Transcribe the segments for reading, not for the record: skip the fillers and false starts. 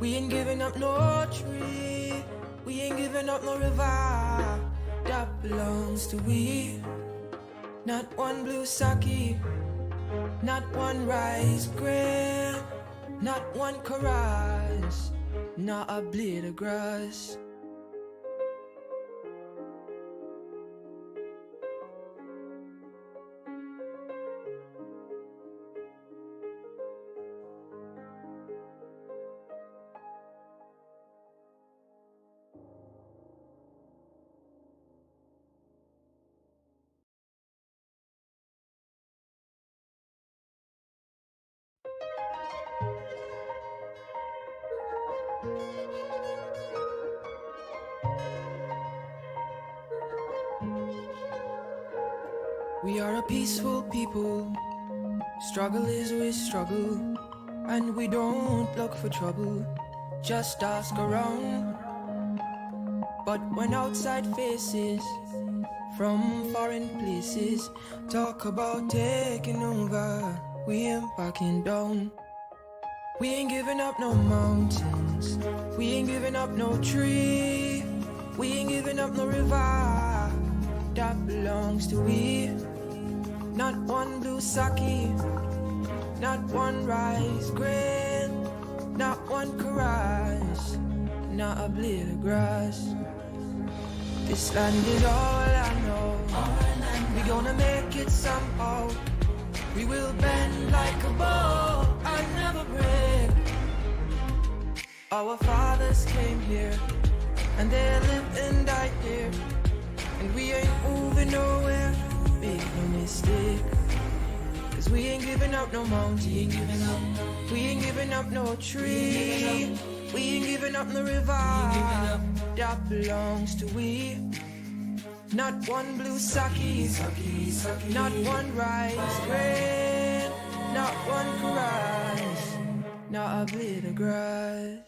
We ain't giving up no tree, we ain't giving up no river that belongs to we. Not one blue sake, not one rice grain, not one chorus, not a blade of grass. We are a peaceful people, struggle is we struggle, and we don't look for trouble, just ask around. But when outside faces from foreign places talk about taking over, we ain't backing down. We ain't giving up no mountains, we ain't giving up no tree, we ain't giving up no river that belongs to we. Not one blue sake, not one rice grain, not one chorus, not a blade of grass. This land is all I know, we gonna make it somehow. We will bend like a bow and never break. Our fathers came here, and they lived and died here, and we ain't moving nowhere, make no mistake. Cause we ain't giving up no mountain, we ain't giving up no tree, we ain't giving up no river that belongs to we. Not one blue sake, not one rice grain, not one chorus, not a blade of grass.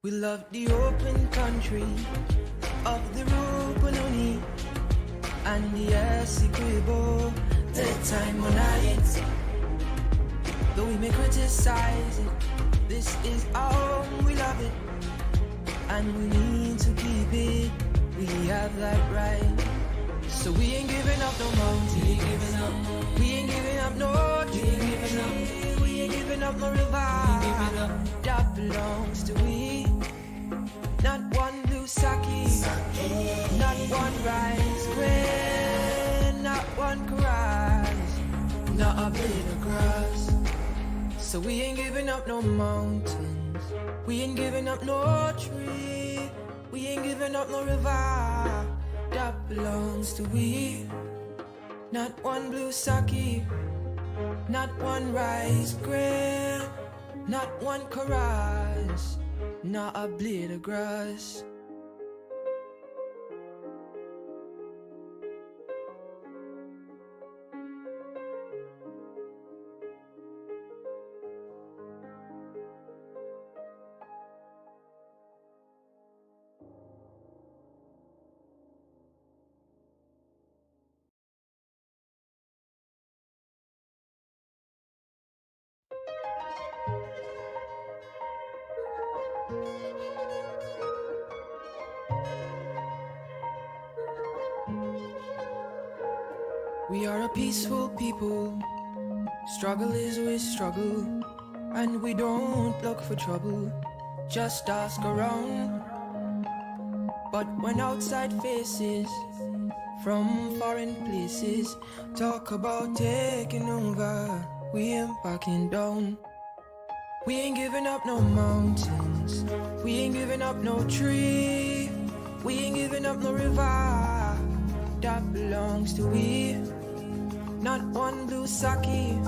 We love the open country of the Rupununi and the Essequibo, the time when night. Though we may criticize it, this is our home, we love it, and we need to keep it. We have that right. So we ain't giving up no mountain, we ain't giving up no tree, we ain't giving up no river that belongs to we. Not one blue sake, not one rice grain, not one chorus, not a blade of grass. So we ain't giving up no mountains, we ain't giving up no tree, we ain't giving up no river that belongs to we. Not one blue sake, not one rice grain, not one chorus, not a blade of grass. We are a peaceful people, struggle is we struggle, and we don't look for trouble, just ask around. But when outside faces from foreign places talk about taking over, we ain't backing down. We ain't giving up no mountains, we ain't giving up no tree, we ain't giving up no river that belongs to we. Not one blue sake,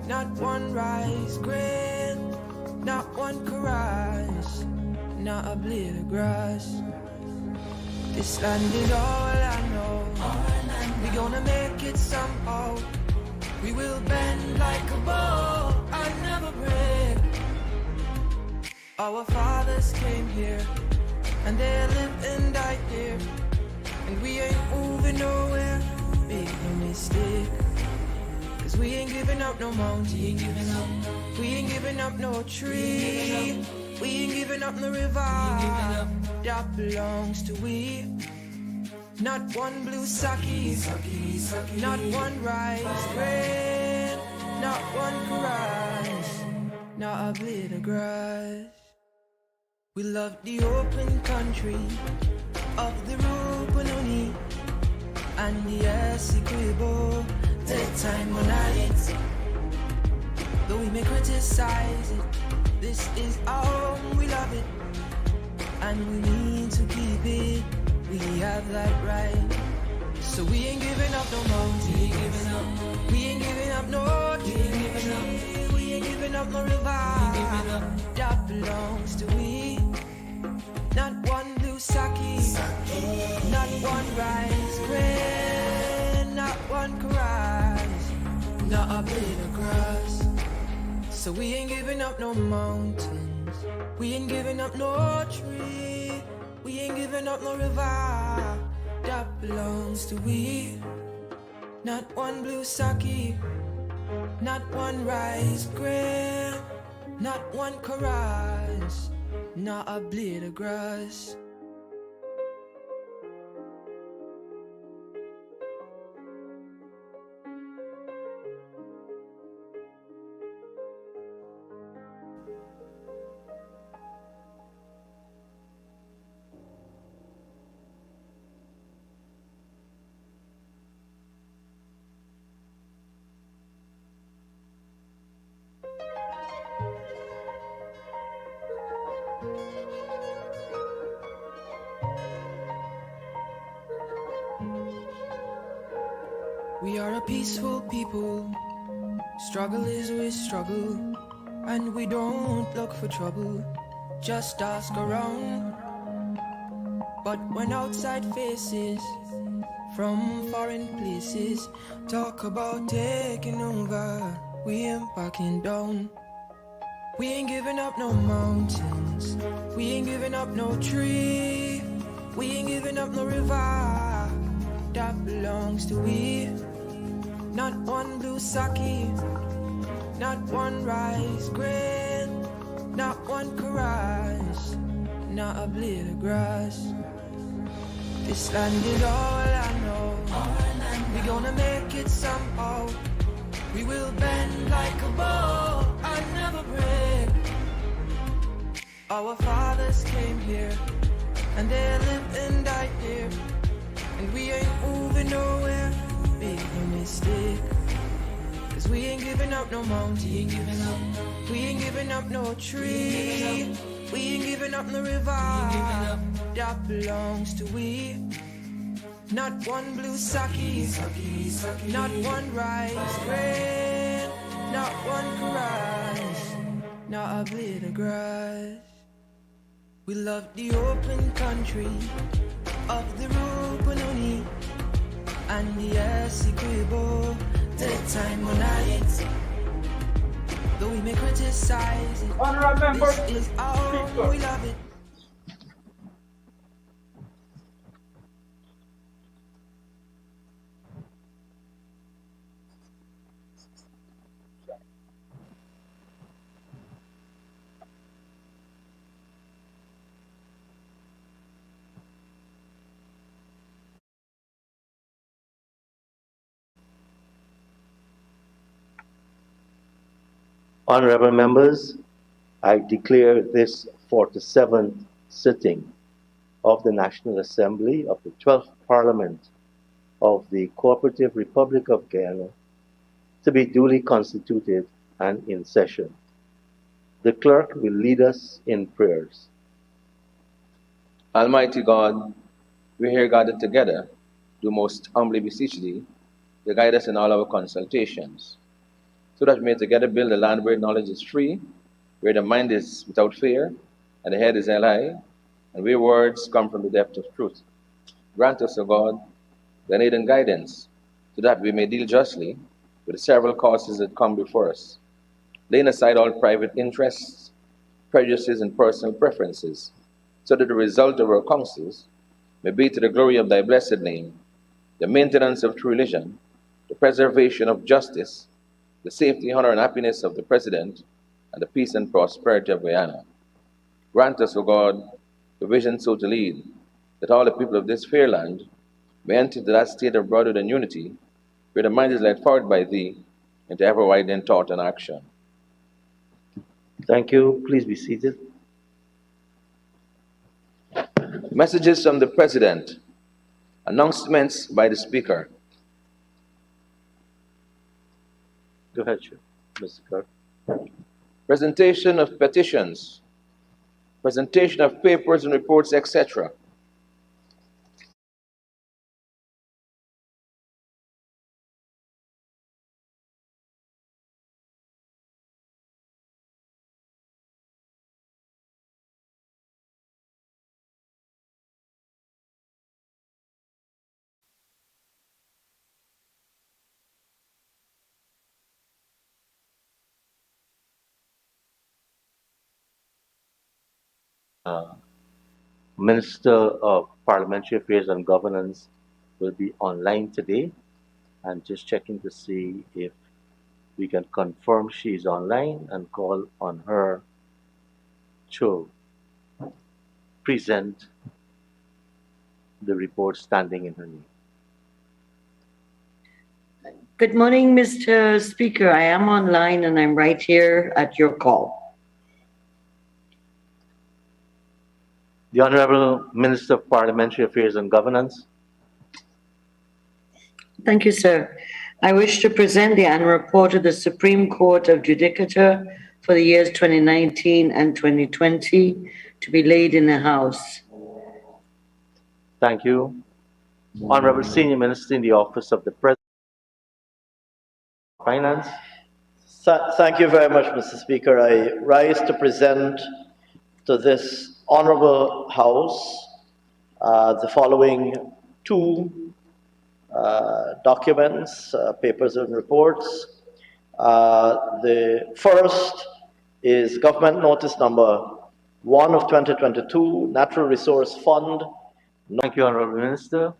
not one rice grain, not one chorus, not a blade of grass. This land is all I know, we gonna make it somehow. We will bend like a bow and never break. Our fathers came here, and they lived and died here, and we ain't moving nowhere, make no mistake. Cause we ain't giving up no mountain, we We ain't giving up no tree. We ain't giving up no river that belongs to we. Not one blue sake, not one rice grain, not one rice, not a blade of grass. We love the open country of the Rupununi and the Essequibo, the time when night. Though we may criticize it, this is our home, we love it, and we need to keep it. We have that right. So we ain't giving up no mountain. We ain't giving up. We ain't giving up no tree. We ain't giving up no river that belongs to we. Not one blue sake, not one rice grain, not one rice, not a blade of grass. So we ain't giving up no mountains. We ain't giving up no tree. We ain't giving up no river that belongs to we. Not one blue sake, not one rice grain, not one rice, not a blade of grass. We are a peaceful people. Struggle is we struggle, and we don't look for trouble. Just ask around. But when outside faces from foreign places talk about taking over, we ain't backing down. We ain't giving up no mountains. We ain't giving up no tree. We ain't giving up no river that belongs to we. Not one blue sake, not one rice grain, not one rice, not a blade of grass. This land is all I know. We gonna make it somehow. We will bend like a bow and never break. Our fathers came here and they lived and died here, and we ain't moving nowhere. Make no mistake, 'cause we ain't giving up no mountain. We ain't giving up no tree. We ain't giving up no river that belongs to we. Not one blue sake, not one rice grain, not one rice, not a blade of grass. We love the open country of the Rupununi and the Essequibo, the time when night. Though we may criticize it, this is our home, we love it. Honorable members, I declare this 47th sitting of the National Assembly of the 12th Parliament of the Cooperative Republic of Guyana to be duly constituted and in session. The clerk will lead us in prayers. Almighty God, we here gathered together, do most humbly beseech thee to guide us in all our consultations, so that we may together build a land where knowledge is free, where the mind is without fear, and the head is high, and where words come from the depth of truth. Grant us, O God, thine aid and guidance, so that we may deal justly with the several causes that come before us, laying aside all private interests, prejudices, and personal preferences, so that the result of our counsels may be to the glory of thy blessed name, the maintenance of true religion, the preservation of justice, the safety, honor, and happiness of the President, and the peace and prosperity of Guyana. Grant us, O God, the vision so to lead that all the people of this fair land may enter into that state of brotherhood and unity where the mind is led forward by Thee into ever widening thought and action. Thank you. Please be seated. Messages from the President. Announcements by the Speaker. Go ahead, Mr. Clerk. Presentation of petitions. Presentation of papers and reports, etc. Minister of Parliamentary Affairs and Governance will be online today. I'm just checking to see if we can confirm she's online and call on her to present the report standing in her name. Good morning, Mr. Speaker. I am online and I'm right here at your call. The Honorable Minister of Parliamentary Affairs and Governance. Thank you, sir. I wish to present the annual report of the Supreme Court of Judicature for the years 2019 and 2020 to be laid in the House. Thank you. Honorable Senior Minister in the Office of the President of Finance. Thank you very much, Mr. Speaker. I rise to present to this honorable House the following two documents, papers and reports. The first is Government Notice Number 1 of 2022, Natural Resource Fund. Thank you, Honorable Minister.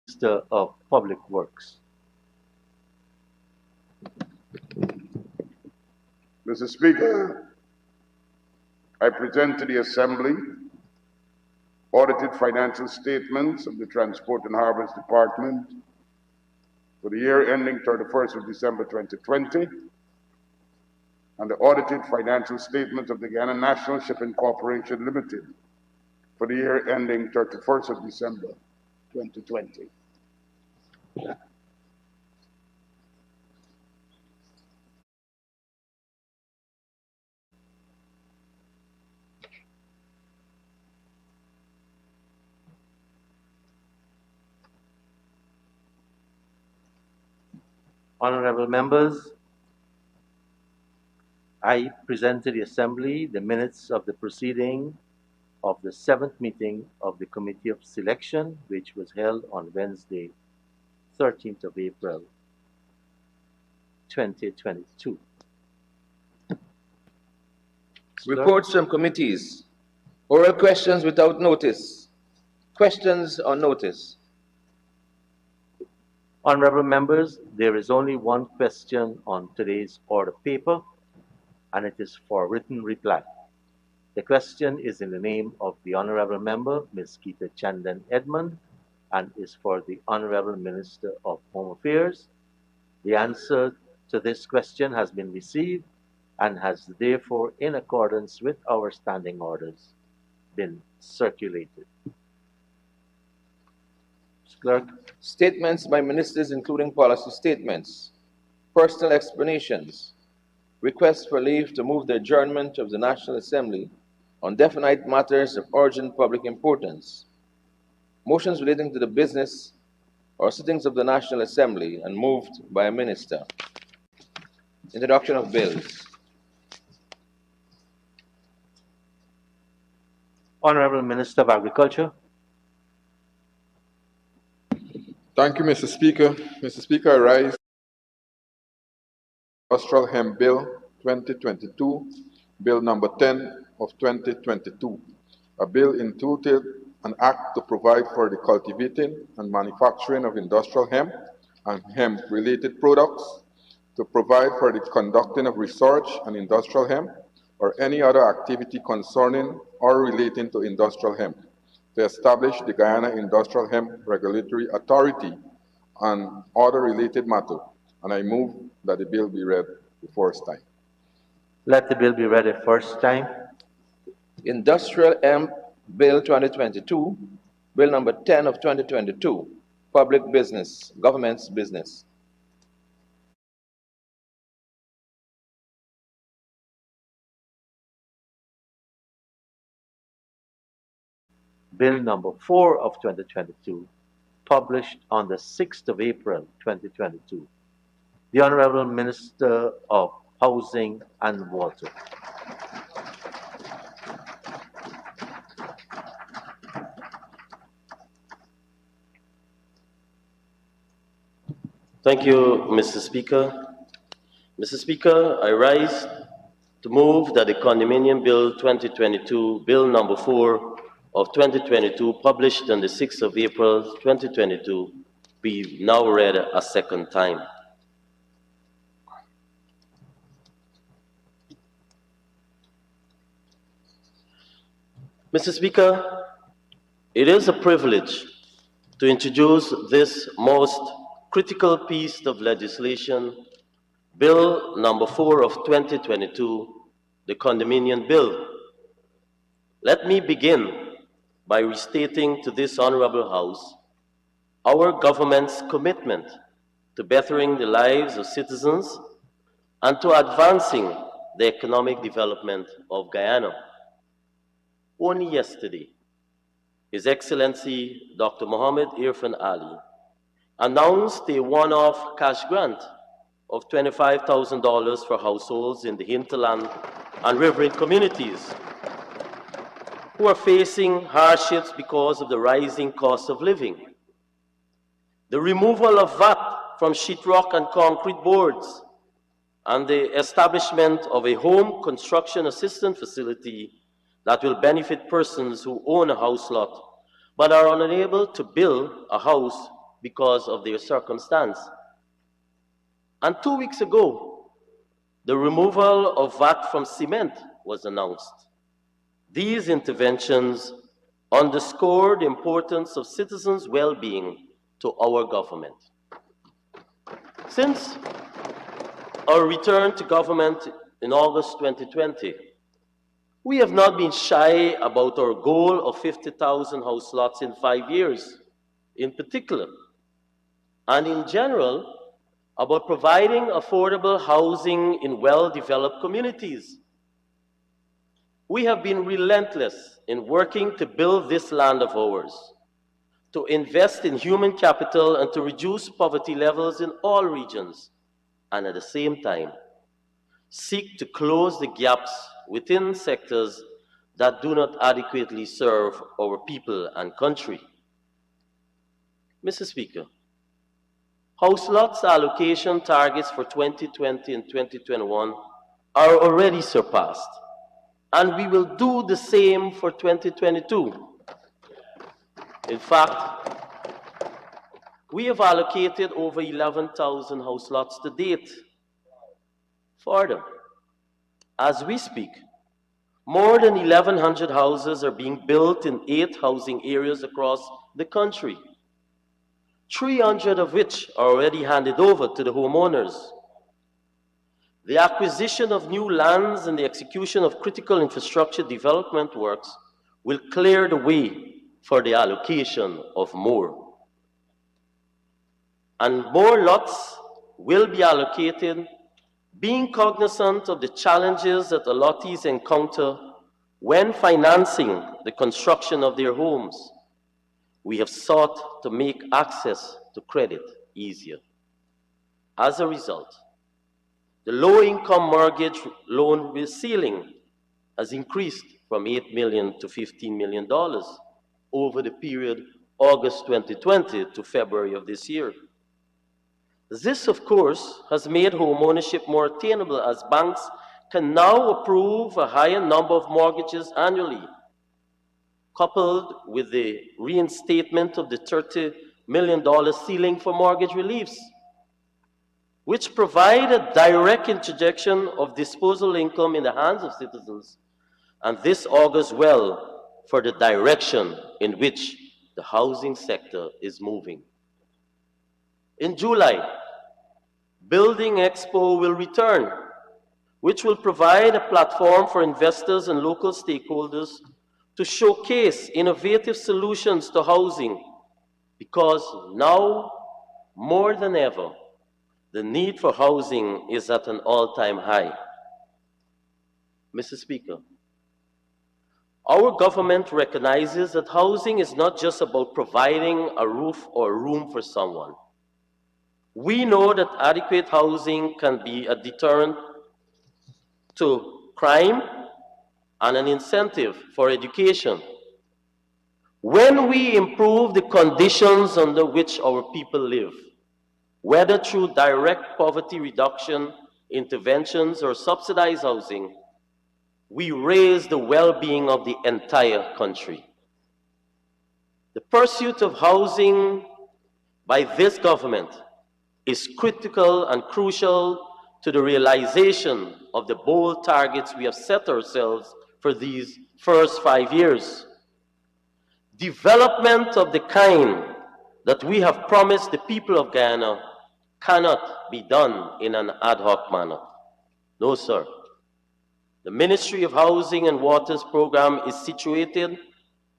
Minister of Public Works. Mr. Speaker, I present to the Assembly audited financial statements of the Transport and Harbors Department for the year ending 31st of December 2020 and the audited financial statements of the Guyana National Shipping Corporation Limited for the year ending 31st of December 2020. Honorable members, I present to the Assembly the minutes of the proceeding of the 7th meeting of the Committee of Selection, which was held on Wednesday, 13th of April, 2022. Reports from committees. Oral questions without notice. Questions on notice. Honorable members, there is only one question on today's order paper, and it is for written reply. The question is in the name of the Honorable Member, Ms. Keita Chandan Edmond, and is for the Honorable Minister of Home Affairs. The answer to this question has been received and has therefore, in accordance with our standing orders, been circulated. Mr. Clerk. Statements by ministers, including policy statements, personal explanations, requests for leave to move the adjournment of the National Assembly on definite matters of urgent public importance, motions relating to the business or sittings of the National Assembly and moved by a minister. Introduction of bills. Honorable Minister of Agriculture. Thank you, Mr. Speaker. Mr. Speaker, I rise Industrial Hemp Bill 2022, Bill number 10 of 2022, a bill entitled an act to provide for the cultivating and manufacturing of industrial hemp and hemp-related products, to provide for the conducting of research on industrial hemp or any other activity concerning or relating to industrial hemp, to establish the Guyana Industrial Hemp Regulatory Authority and other related matters. And I move that the bill be read the first time. Let the bill be read a first time. Industrial Hemp Bill 2022, Bill number 10 of 2022, Public Business, Government's Business. Bill number 4 of 2022, published on the 6th of April 2022. The Honorable Minister of Housing and Water. Thank you, Mr. Speaker. Mr. Speaker, I rise to move that the Condominium Bill 2022, Bill number 4 of 2022, published on the 6th of April 2022, be now read a second time. Mr. Speaker, it is a privilege to introduce this most critical piece of legislation, Bill number 4 of 2022, the Condominium Bill. Let me begin by restating to this Honorable House our government's commitment to bettering the lives of citizens and to advancing the economic development of Guyana. Only yesterday, His Excellency Dr. Mohammed Irfan Ali announced a one-off cash grant of $25,000 for households in the hinterland and riverine communities who are facing hardships because of the rising cost of living. The removal of VAT from sheetrock and concrete boards and the establishment of a home construction assistance facility that will benefit persons who own a house lot but are unable to build a house because of their circumstance. And 2 weeks ago, the removal of VAT from cement was announced. These interventions underscore the importance of citizens' well-being to our government. Since our return to government in August 2020, we have not been shy about our goal of 50,000 house lots in 5 years, in particular, and in general, about providing affordable housing in well-developed communities. We have been relentless in working to build this land of ours, to invest in human capital and to reduce poverty levels in all regions, and at the same time, seek to close the gaps within sectors that do not adequately serve our people and country. Mr. Speaker, house lots allocation targets for 2020 and 2021 are already surpassed, and we will do the same for 2022. In fact, we have allocated over 11,000 house lots to date. Further, as we speak, more than 1,100 houses are being built in 8 housing areas across the country, 300 of which are already handed over to the homeowners. The acquisition of new lands and the execution of critical infrastructure development works will clear the way for the allocation of more. And more lots will be allocated, being cognizant of the challenges that allottees encounter when financing the construction of their homes. We have sought to make access to credit easier. As a result, the low-income mortgage loan ceiling has increased from $8 million to $15 million over the period August 2020 to February of this year. This, of course, has made homeownership more attainable as banks can now approve a higher number of mortgages annually, coupled with the reinstatement of the $30 million ceiling for mortgage reliefs. which provide a direct interjection of disposable income in the hands of citizens, and this augurs well for the direction in which the housing sector is moving. In July, Building Expo will return, which will provide a platform for investors and local stakeholders to showcase innovative solutions to housing, because now, more than ever, the need for housing is at an all-time high. Mr. Speaker, our government recognizes that housing is not just about providing a roof or a room for someone. We know that adequate housing can be a deterrent to crime and an incentive for education. When we improve the conditions under which our people live, whether through direct poverty reduction interventions or subsidized housing, we raise the well-being of the entire country. The pursuit of housing by this government is critical and crucial to the realization of the bold targets we have set ourselves for these first 5 years. Development of the kind that we have promised the people of Guyana cannot be done in an ad hoc manner. No, sir. The Ministry of Housing and Waters program is situated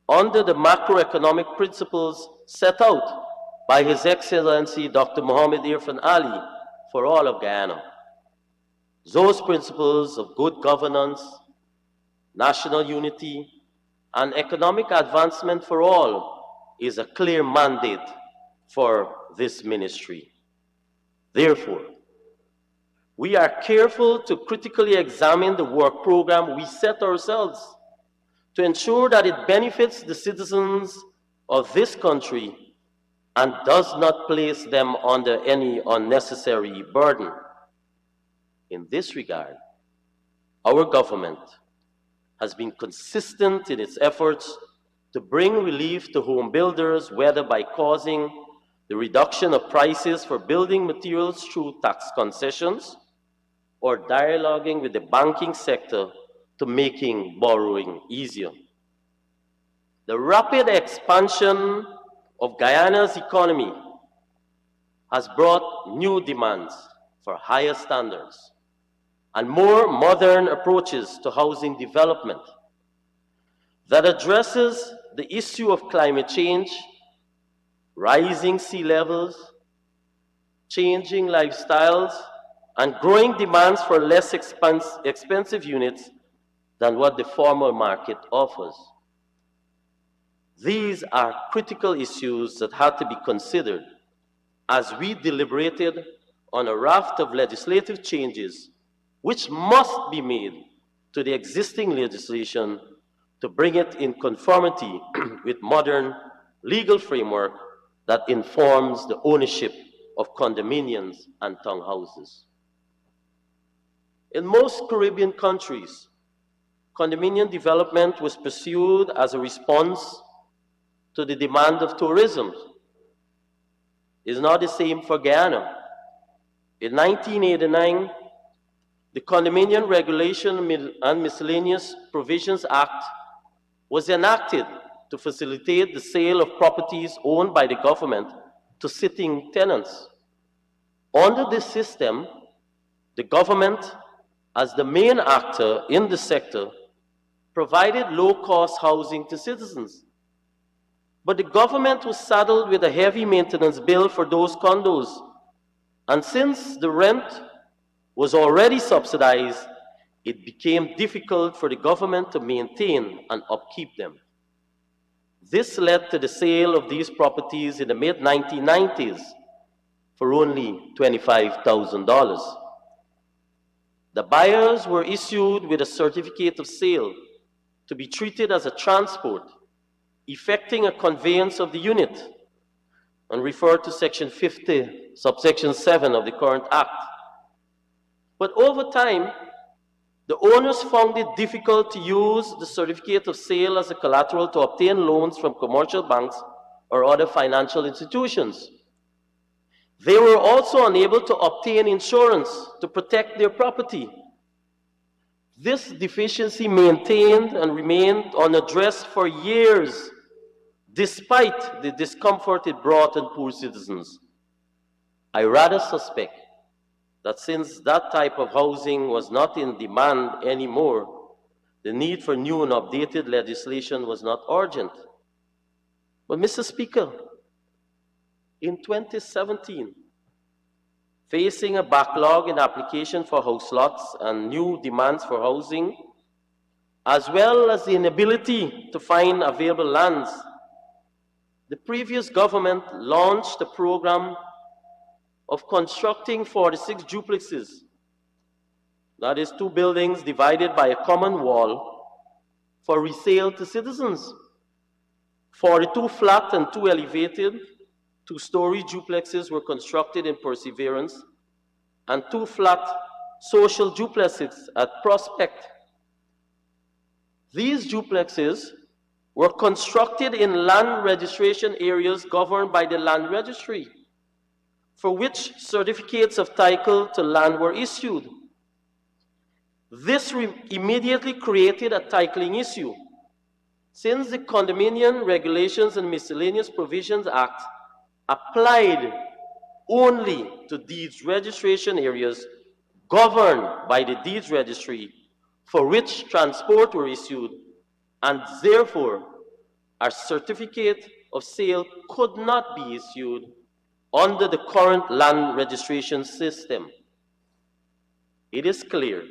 under the macroeconomic principles set out by His Excellency Dr. Mohammed Irfan Ali for all of Guyana. Those principles of good governance, national unity, and economic advancement for all is a clear mandate for this ministry. Therefore, we are careful to critically examine the work program we set ourselves to ensure that it benefits the citizens of this country and does not place them under any unnecessary burden. In this regard, our government has been consistent in its efforts to bring relief to home builders, whether by causing the reduction of prices for building materials through tax concessions or dialoguing with the banking sector to making borrowing easier. The rapid expansion of Guyana's economy has brought new demands for higher standards and more modern approaches to housing development that addresses the issue of climate change, rising sea levels, changing lifestyles, and growing demands for less expensive units than what the formal market offers. These are critical issues that had to be considered as we deliberated on a raft of legislative changes which must be made to the existing legislation to bring it in conformity with modern legal framework that informs the ownership of condominiums and townhouses. In most Caribbean countries, condominium development was pursued as a response to the demand of tourism. It's not the same for Guyana. In 1989, the Condominium Regulation and Miscellaneous Provisions Act was enacted to facilitate the sale of properties owned by the government to sitting tenants. Under this system, the government, as the main actor in the sector, provided low-cost housing to citizens. But the government was saddled with a heavy maintenance bill for those condos. And since the rent was already subsidized, it became difficult for the government to maintain and upkeep them. This led to the sale of these properties in the mid-1990s for only $25,000. The buyers were issued with a certificate of sale to be treated as a transport, effecting a conveyance of the unit, and referred to Section 50, subsection 7 of the current Act. But over time, the owners found it difficult to use the certificate of sale as a collateral to obtain loans from commercial banks or other financial institutions. They were also unable to obtain insurance to protect their property. This deficiency maintained and remained unaddressed for years, despite the discomfort it brought on poor citizens. I rather suspect that since that type of housing was not in demand anymore, the need for new and updated legislation was not urgent. But Mr. Speaker, in 2017, facing a backlog in application for house lots and new demands for housing, as well as the inability to find available lands, the previous government launched a program of constructing 46 duplexes. That is 2 buildings divided by a common wall for resale to citizens. 42 flat and 2 elevated 2-story duplexes were constructed in Perseverance, and 2 flat social duplexes at Prospect. These duplexes were constructed in land registration areas governed by the Land Registry, for which certificates of title to land were issued. This immediately created a titling issue, since the Condominium Regulations and Miscellaneous Provisions Act applied only to deeds registration areas governed by the Deeds Registry, for which transport were issued, and therefore a certificate of sale could not be issued under the current land registration system. It is clear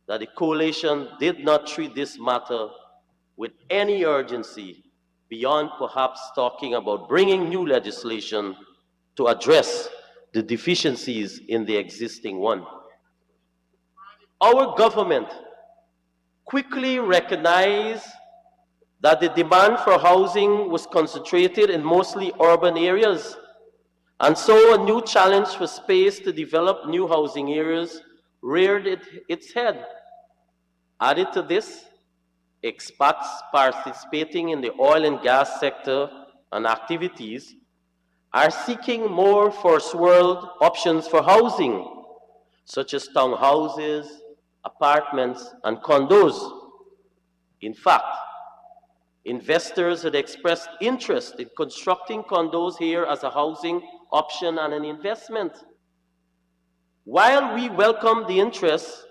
that the coalition did not treat this matter with any urgency beyond perhaps talking about bringing new legislation to address the deficiencies in the existing one. Our government quickly recognized that the demand for housing was concentrated in mostly urban areas, and so a new challenge for space to develop new housing areas reared its head. Added to this, expats participating in the oil and gas sector and activities are seeking more first-world options for housing, such as townhouses, apartments, and condos. In fact, investors had expressed interest in constructing condos here as a housing option and an investment. While we welcomed the interest,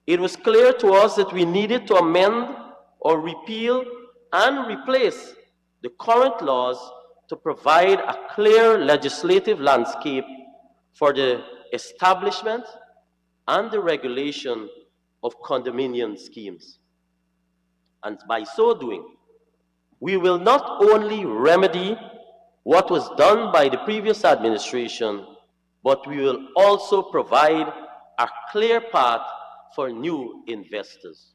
it was clear to us that we needed to amend or repeal and replace the current laws to provide a clear legislative landscape for the establishment and the regulation of condominium schemes. And by so doing, we will not only remedy what was done by the previous administration, but we will also provide a clear path for new investors.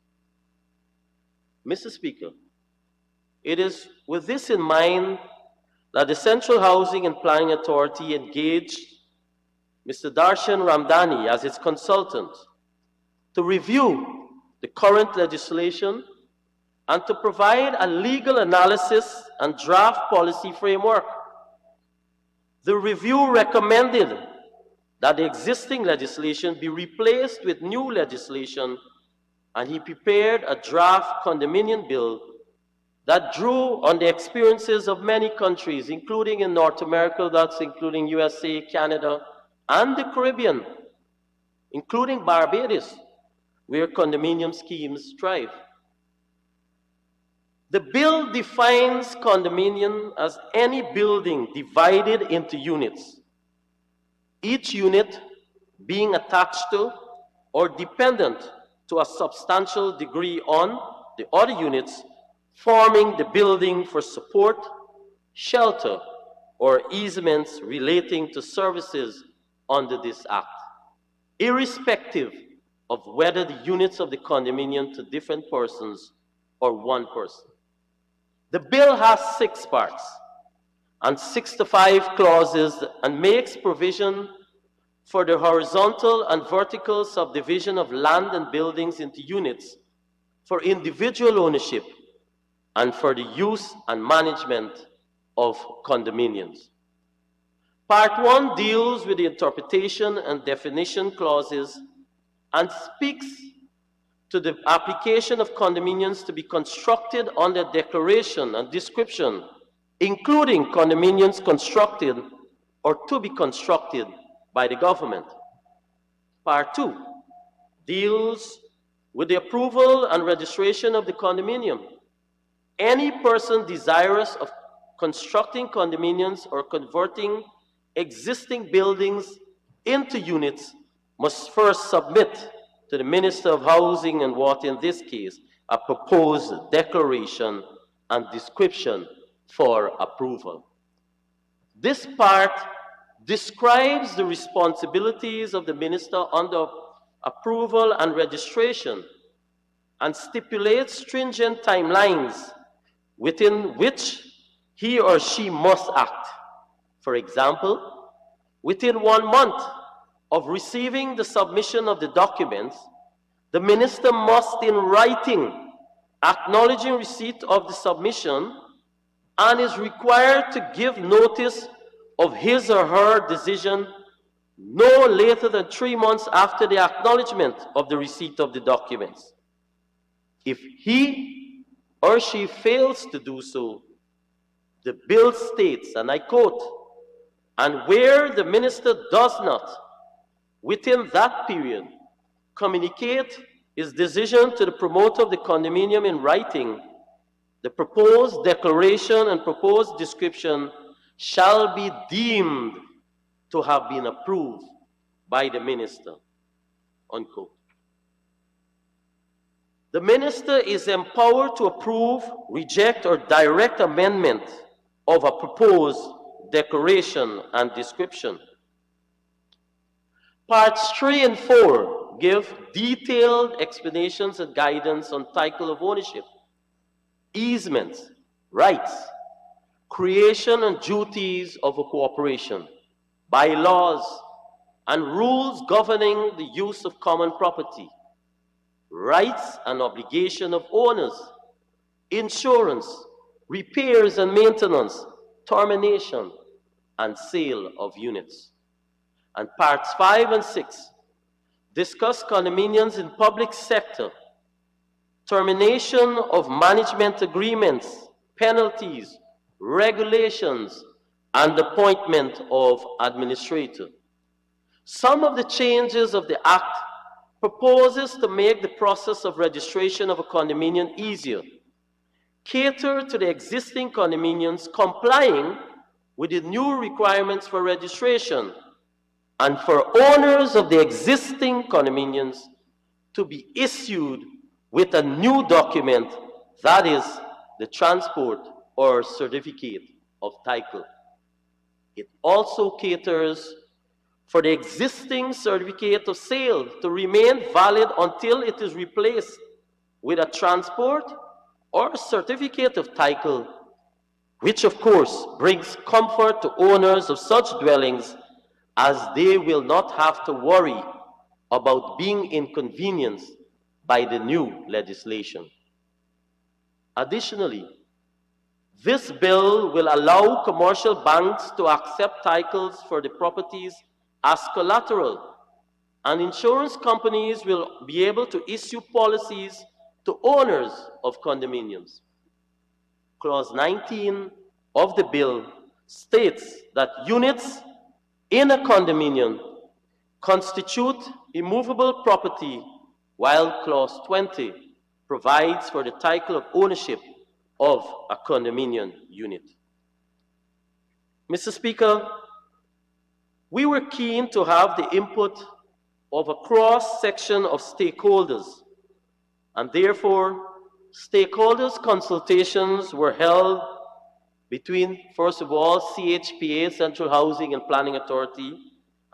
Mr. Speaker, it is with this in mind that the Central Housing and Planning Authority engaged Mr. Darshan Ramdani as its consultant to review the current legislation and to provide a legal analysis and draft policy framework. The review recommended that the existing legislation be replaced with new legislation, and he prepared a draft condominium bill that drew on the experiences of many countries, including in North America, that's including USA, Canada, and the Caribbean, including Barbados, where condominium schemes thrive. The bill defines condominium as any building divided into units, each unit being attached to or dependent to a substantial degree on the other units, forming the building for support, shelter, or easements relating to services under this Act, irrespective of whether the units of the condominium to different persons or one person. The bill has 6 parts and 65 clauses and makes provision for the horizontal and vertical subdivision of land and buildings into units for individual ownership and for the use and management of condominiums. Part 1 deals with the interpretation and definition clauses and speaks to the application of condominiums to be constructed under declaration and description, including condominiums constructed or to be constructed by the government. Part 2 deals with the approval and registration of the condominium. Any person desirous of constructing condominiums or converting existing buildings into units must first submit to the Minister of Housing and Water, in this case, a proposed declaration and description for approval. This part describes the responsibilities of the minister under approval and registration and stipulates stringent timelines within which he or she must act. For example, within 1 month of receiving the submission of the documents, the minister must, in writing, acknowledging receipt of the submission, and is required to give notice of his or her decision no later than 3 months after the acknowledgement of the receipt of the documents. If he or she fails to do so, the bill states, and I quote, "And where the minister does not, within that period, communicate his decision to the promoter of the condominium in writing, the proposed declaration and proposed description shall be deemed to have been approved by the minister," unquote. The minister is empowered to approve, reject, or direct amendment of a proposed declaration and description. Parts 3 and 4 give detailed explanations and guidance on title of ownership, easements, rights, creation and duties of a corporation, bylaws, and rules governing the use of common property, rights and obligation of owners, insurance, repairs and maintenance, termination, and sale of units. And parts 5 and 6 discuss condominiums in public sector, termination of management agreements, penalties, regulations, and appointment of administrator. Some of the changes of the Act proposes to make the process of registration of a condominium easier, cater to the existing condominiums complying with the new requirements for registration, and for owners of the existing condominiums to be issued with a new document, that is, the transport or certificate of title. It also caters for the existing certificate of sale to remain valid until it is replaced with a transport or certificate of title, which of course brings comfort to owners of such dwellings, as they will not have to worry about being inconvenienced by the new legislation. Additionally, this bill will allow commercial banks to accept titles for the properties as collateral, and insurance companies will be able to issue policies to owners of condominiums. Clause 19 of the bill states that units in a condominium constitute immovable property, while Clause 20 provides for the title of ownership of a condominium unit. Mr. Speaker, we were keen to have the input of a cross-section of stakeholders, and therefore stakeholders consultations were held between, first of all, CHPA, Central Housing and Planning Authority,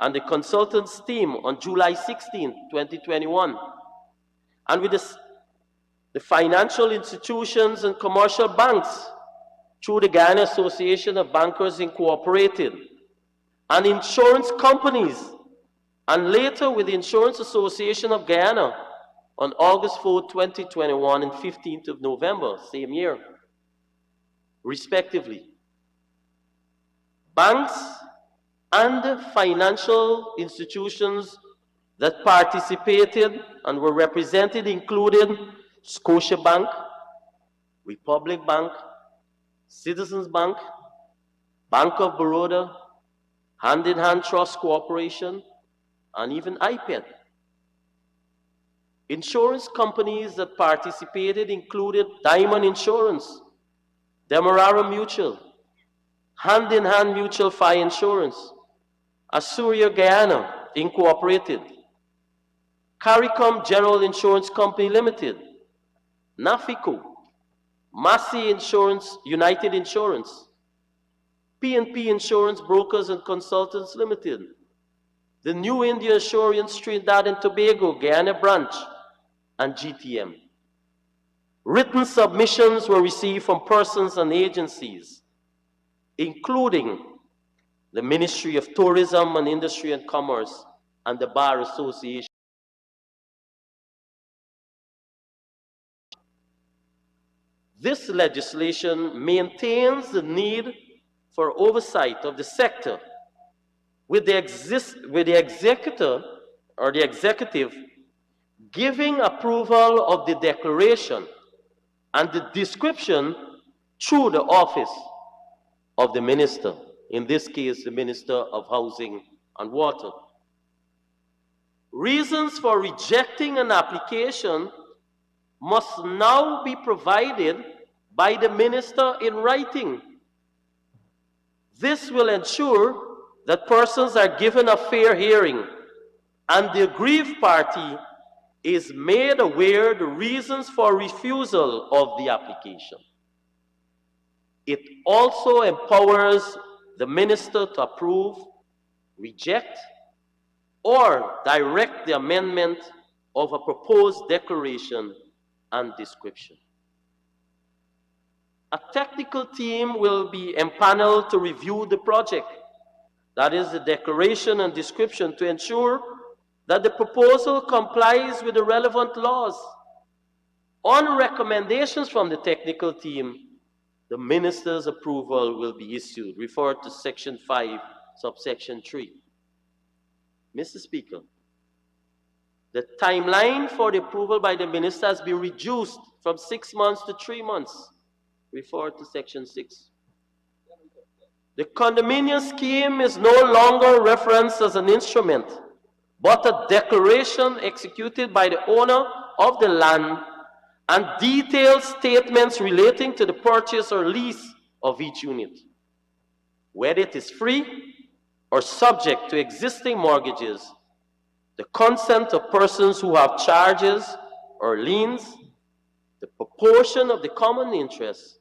and the consultants team on July 16, 2021. And with the financial institutions and commercial banks through the Guyana Association of Bankers Incorporated, and insurance companies, and later with the Insurance Association of Guyana on August 4, 2021 and 15th of November, same year, respectively. Banks and financial institutions that participated and were represented included Scotiabank, Republic Bank, Citizens Bank, Bank of Baroda, Hand in Hand Trust Corporation, and even IPED. Insurance companies that participated included Diamond Insurance, Demerara Mutual, Hand in Hand Mutual Fire Insurance, Asuria Guyana Incorporated, CARICOM General Insurance Company Limited, NAFICO, Massey Insurance, United Insurance, P&P Insurance Brokers and Consultants Limited, the New India Assurance Trinidad and Tobago Guyana branch, and GTM. Written submissions were received from persons and agencies, including the Ministry of Tourism and Industry and Commerce and the Bar Association. This legislation maintains the need for oversight of the sector with the executor or the executive giving approval of the declaration and the description through the office of the minister, in this case, the Minister of Housing and Water. Reasons for rejecting an application must now be provided by the minister in writing. This will ensure that persons are given a fair hearing and the aggrieved party is made aware the reasons for refusal of the application. It also empowers the minister to approve, reject, or direct the amendment of a proposed declaration and description. A technical team will be empaneled to review the project, that is the declaration and description, to ensure that the proposal complies with the relevant laws. On recommendations from the technical team, the minister's approval will be issued. Refer to Section 5, subsection 3. Mr. Speaker, the timeline for the approval by the minister has been reduced from 6 months to 3 months. Refer to Section 6. The condominium scheme is no longer referenced as an instrument, but a declaration executed by the owner of the land and detailed statements relating to the purchase or lease of each unit, whether it is free or subject to existing mortgages, the consent of persons who have charges or liens, the proportion of the common interest,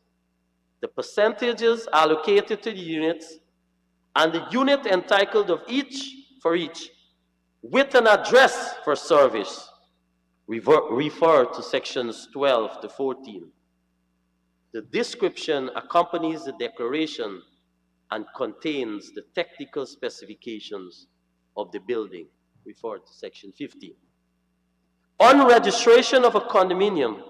the percentages allocated to the units, and the unit entitled of each for each, with an address for service. Refer to sections 12 to 14. The description accompanies the declaration and contains the technical specifications of the building. Refer to section 15. On registration of a condominium,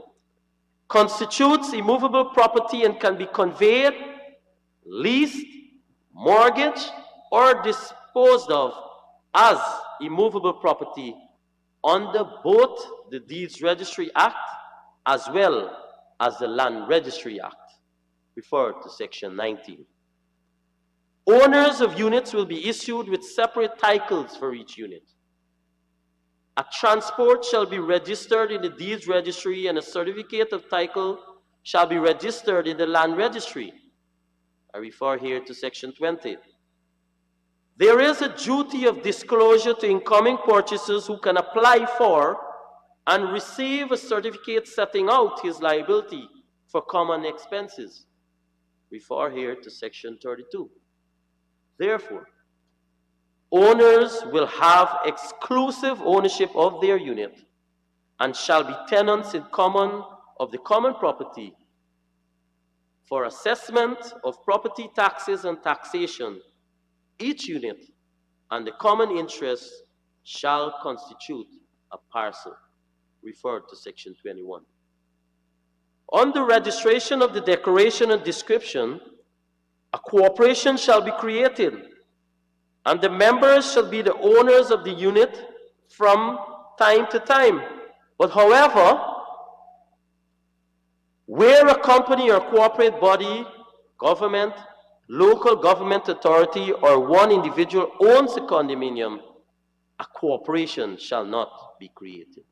constitutes immovable property and can be conveyed, leased, mortgaged, or disposed of as immovable property under both the Deeds Registry Act as well as the Land Registry Act. Refer to section 19. Owners of units will be issued with separate titles for each unit. A transport shall be registered in the Deeds Registry and a certificate of title shall be registered in the Land Registry. I refer here to section 20. There is a duty of disclosure to incoming purchasers who can apply for and receive a certificate setting out his liability for common expenses. Refer here to section 32. Therefore, owners will have exclusive ownership of their unit and shall be tenants in common of the common property. For assessment of property taxes and taxation, each unit and the common interest shall constitute a parcel. Refer to section 21. On the registration of the declaration and description, a corporation shall be created and the members shall be the owners of the unit from time to time. But however, where a company or corporate body, government, local government authority, or one individual owns a condominium, a corporation shall not be created.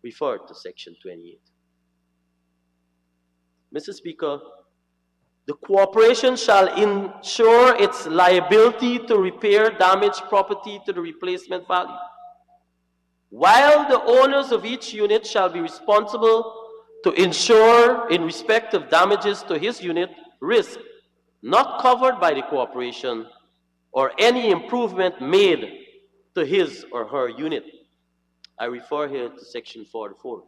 Refer to section 28. Mr. Speaker, the corporation shall insure its liability to repair damaged property to the replacement value, while the owners of each unit shall be responsible to insure in respect of damages to his unit risk not covered by the corporation or any improvement made to his or her unit. I refer here to section 44.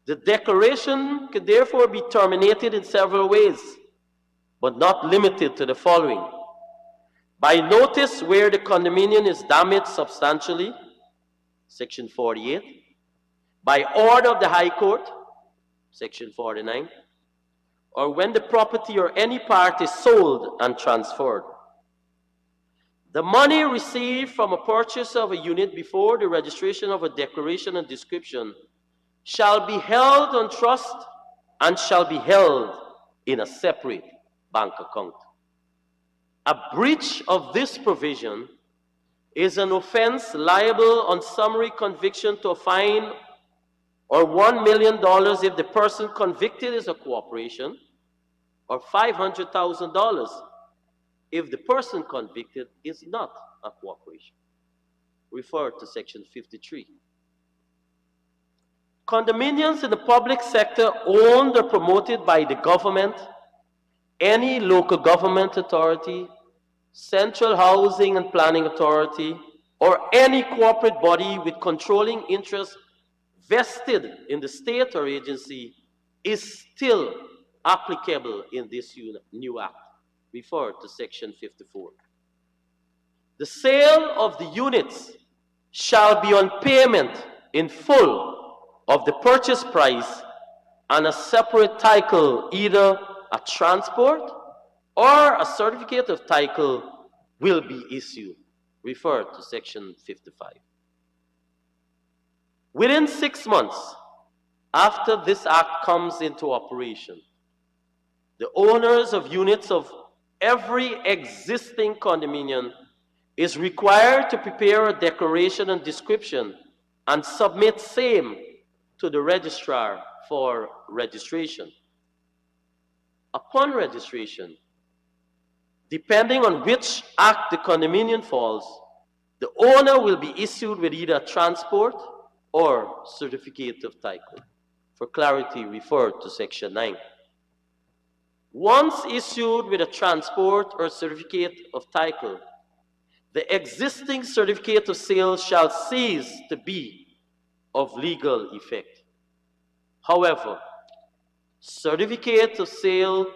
The declaration could therefore be terminated in several ways, but not limited to the following: by notice where the condominium is damaged substantially, section 48, by order of the High Court, section 49, or when the property or any part is sold and transferred. The money received from a purchase of a unit before the registration of a declaration and description shall be held on trust and shall be held in a separate bank account. A breach of this provision is an offense liable on summary conviction to a fine or $1 million if the person convicted is a corporation, or $500,000 if the person convicted is not a corporation. Refer to section 53. Condominiums in the public sector owned or promoted by the government, any local government authority, central housing and planning authority, or any corporate body with controlling interest vested in the state or agency is still applicable in this new act. Refer to section 54. The sale of the units shall be on payment in full of the purchase price and a separate title, either a transport or a certificate of title will be issued. Refer to section 55. Within 6 months after this act comes into operation, the owners of units of every existing condominium is required to prepare a declaration and description and submit same to the registrar for registration. Upon registration, depending on which act the condominium falls, the owner will be issued with either a transport or certificate of title. For clarity, refer to section 9. Once issued with a transport or certificate of title, the existing certificate of sale shall cease to be of legal effect. However, certificate of sale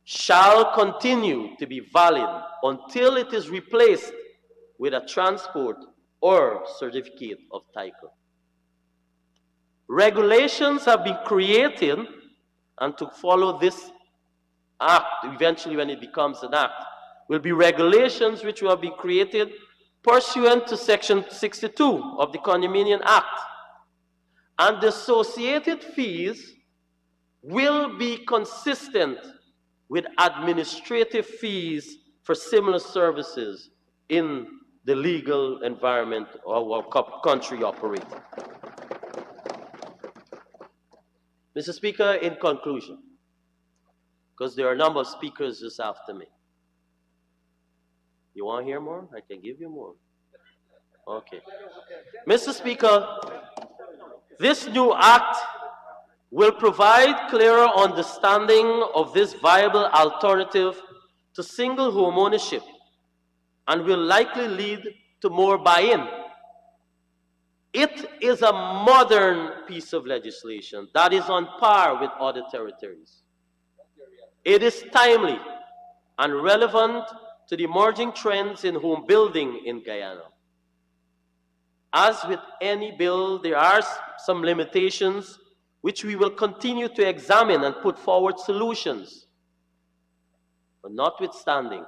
shall continue to be valid until it is replaced with a transport or certificate of title. Regulations have been created, and to follow this act, eventually when it becomes an act, will be regulations which will have been created pursuant to section 62 of the Condominium Act. And the associated fees will be consistent with administrative fees for similar services in the legal environment our country operates. Mr. Speaker, in conclusion, because there are a number of speakers just after me. You want to hear more? I can give you more. Okay. Mr. Speaker, this new act will provide clearer understanding of this viable alternative to single home ownership and will likely lead to more buy-in. It is a modern piece of legislation that is on par with other territories. It is timely and relevant to the emerging trends in home building in Guyana. As with any bill, there are some limitations which we will continue to examine and put forward solutions. But notwithstanding,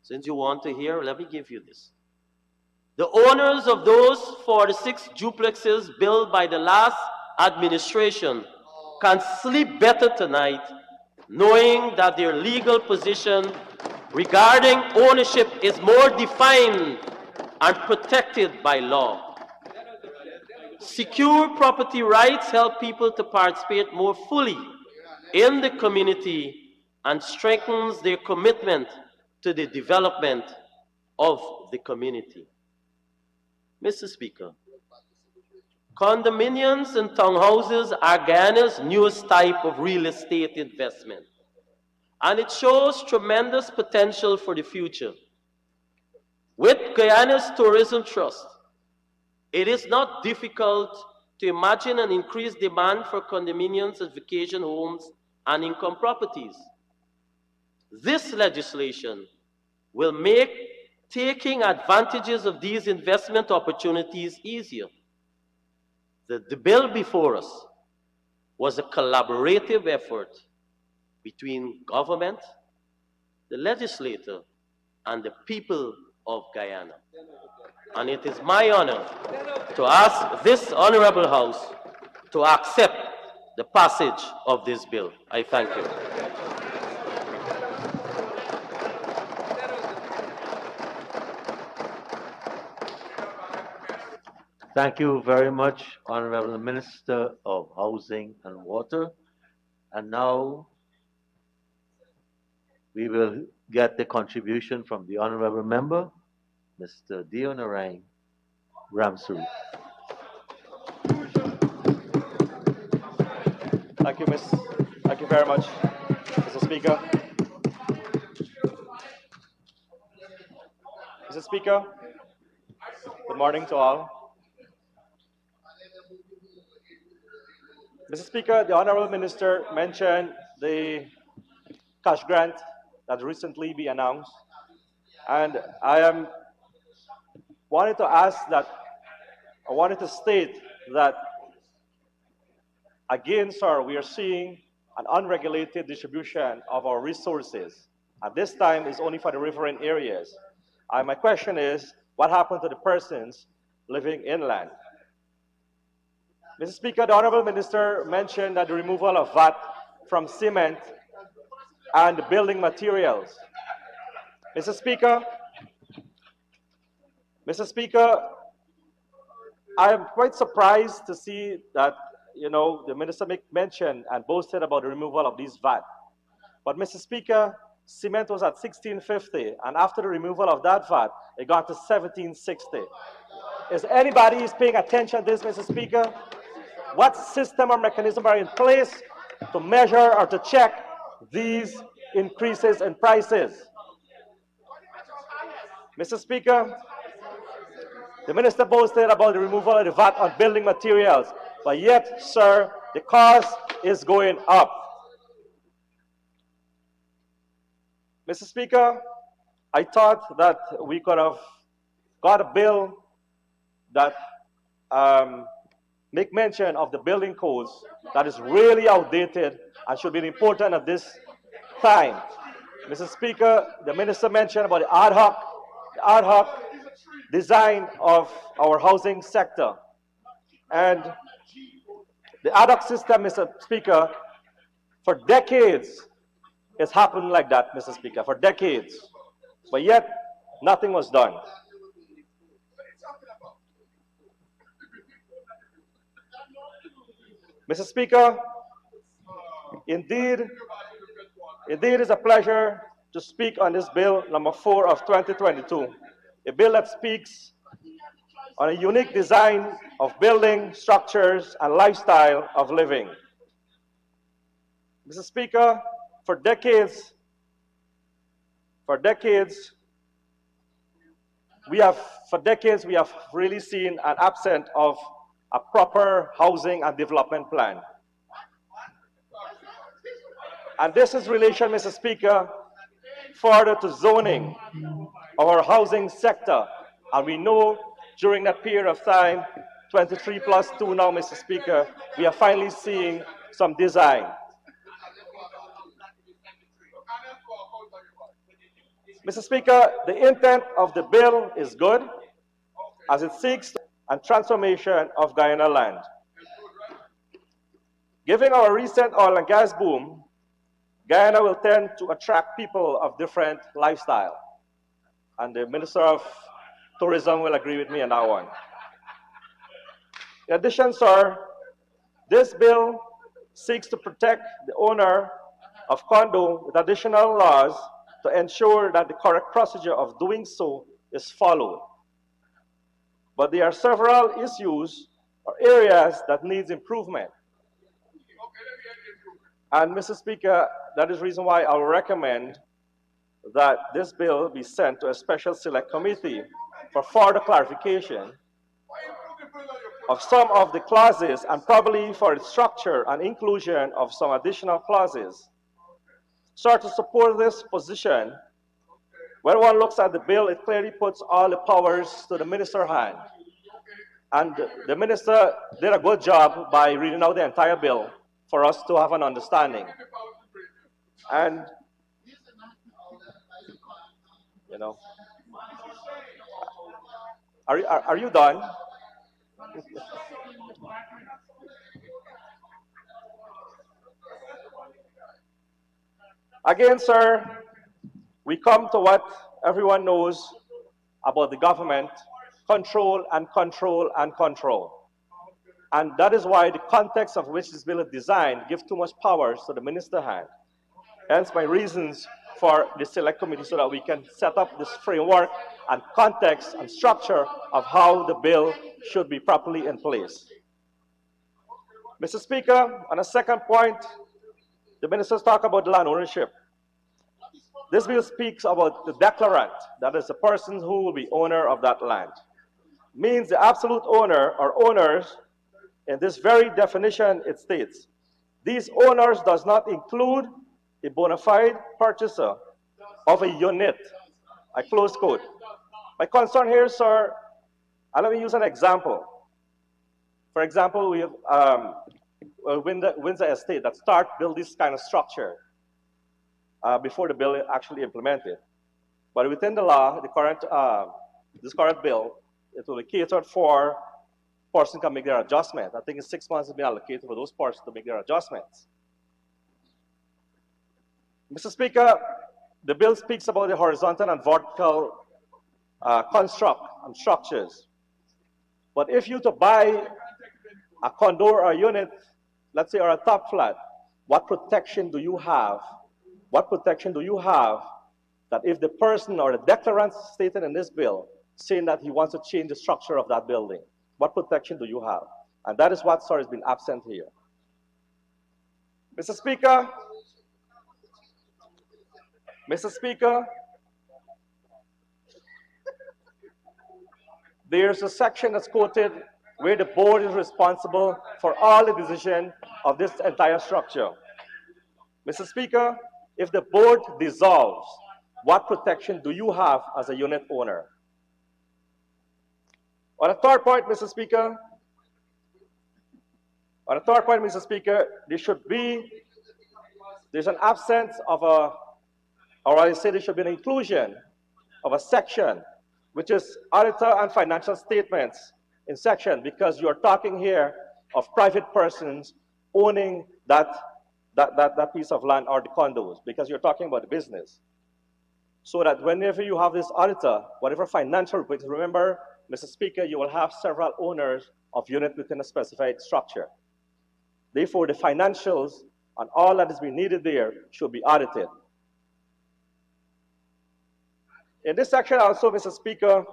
Since you want to hear, let me give you this. The owners of those 46 duplexes built by the last administration can sleep better tonight knowing that their legal position regarding ownership is more defined and protected by law. Secure property rights help people to participate more fully in the community and strengthens their commitment to the development of the community. Mr. Speaker, condominiums and townhouses are Guyana's newest type of real estate investment, and it shows tremendous potential for the future. With Guyana's Tourism Trust, it is not difficult to imagine an increased demand for condominiums and vacation homes and income properties. This legislation will make taking advantages of these investment opportunities easier. The bill before us was a collaborative effort between government, the legislature, and the people of Guyana. And it is my honor to ask this honorable House to accept the passage of this bill. I thank you. Thank you very much, Honorable Minister of Housing and Water. And now we will get the contribution from the Honorable Member, Mr. Dionarang Ramsuru. Thank you very much, Mr. Speaker. Mr. Speaker, good morning to all. Mr. Speaker, the Honorable Minister mentioned the cash grant that recently be announced, and I wanted to state that again, sir, we are seeing an unregulated distribution of our resources, and this time is only for the riverine areas. My question is, what happened to the persons living inland? Mr. Speaker, the Honorable Minister mentioned that the removal of VAT from cement and building materials. Mr. Speaker, I am quite surprised to see that, the Minister mentioned and boasted about the removal of these VAT. But Mr. Speaker, cement was at $16.50, and after the removal of that VAT, it got to $17.60. Is anybody paying attention to this, Mr. Speaker? What system or mechanism are in place to measure or to check these increases in prices? Mr. Speaker, the Minister boasted about the removal of the VAT on building materials, but yet, sir, the cost is going up. Mr. Speaker, I thought that we could have got a bill that make mention of the building codes that is really outdated and should be important at this time. Mr. Speaker, the Minister mentioned about the ad hoc design of our housing sector. And the ad hoc system, Mr. Speaker, for decades, it's happened like that, Mr. Speaker, for decades. But yet, nothing was done. Mr. Speaker, indeed it is a pleasure to speak on this bill number 4 of 2022, a bill that speaks on a unique design of building, structures, and lifestyle of living. Mr. Speaker, for decades, we have really seen an absence of a proper housing and development plan. And this is relation, Mr. Speaker, further to zoning of our housing sector. And we know during that period of time, 23+2 now, Mr. Speaker, we are finally seeing some design. Mr. Speaker, the intent of the bill is good as it seeks a transformation of Guyana land. Given our recent oil and gas boom, Guyana will tend to attract people of different lifestyle. And the Minister of Tourism will agree with me on that one. In addition, sir, this bill seeks to protect the owner of condo with additional laws to ensure that the correct procedure of doing so is followed. But there are several issues or areas that needs improvement. And Mr. Speaker, that is the reason why I will recommend that this bill be sent to a special select committee for further clarification of some of the clauses and probably for its structure and inclusion of some additional clauses. So to support this position, when one looks at the bill, it clearly puts all the powers to the minister's hand. And the minister did a good job by reading out the entire bill for us to have an understanding. And, you know, are you done? Again, sir, we come to what everyone knows about the government: control and control and control. And that is why the context of which this bill is designed gives too much powers to the minister's hand. Hence my reasons for the select committee, so that we can set up this framework and context and structure of how the bill should be properly in place. Mr. Speaker, on a second point, the ministers talk about land ownership. This bill speaks about the declarant, that is the person who will be owner of that land. Means the absolute owner or owners. In this very definition, it states, these owners does not include a bona fide purchaser of a unit. I close quote. My concern here, sir, and let me use an example. For example, we have Windsor Estate that build this kind of structure before the bill is actually implemented. But within the law, this current bill, it will be catered for person can make their adjustment. I think it's 6 months has been allocated for those persons to make their adjustments. Mr. Speaker, the bill speaks about the horizontal and vertical construct and structures. But if you to buy a condo or a unit, let's say, or a top flat, what protection do you have? What protection do you have that if the person or the declarant stated in this bill saying that he wants to change the structure of that building, what protection do you have? And that is what, sir, has been absent here. Mr. Speaker, there's a section that's quoted where the board is responsible for all the decision of this entire structure. Mr. Speaker, if the board dissolves, what protection do you have as a unit owner? On a third point, Mr. Speaker, there's an absence of there should be an inclusion of a section, which is auditor and financial statements in section, because you're talking here of private persons owning that piece of land or the condos, because you're talking about the business. So that whenever you have this auditor, whatever financial reports, remember, Mr. Speaker, you will have several owners of units within a specified structure. Therefore, the financials and all that is being needed there should be audited. In this section also, Mr. Speaker,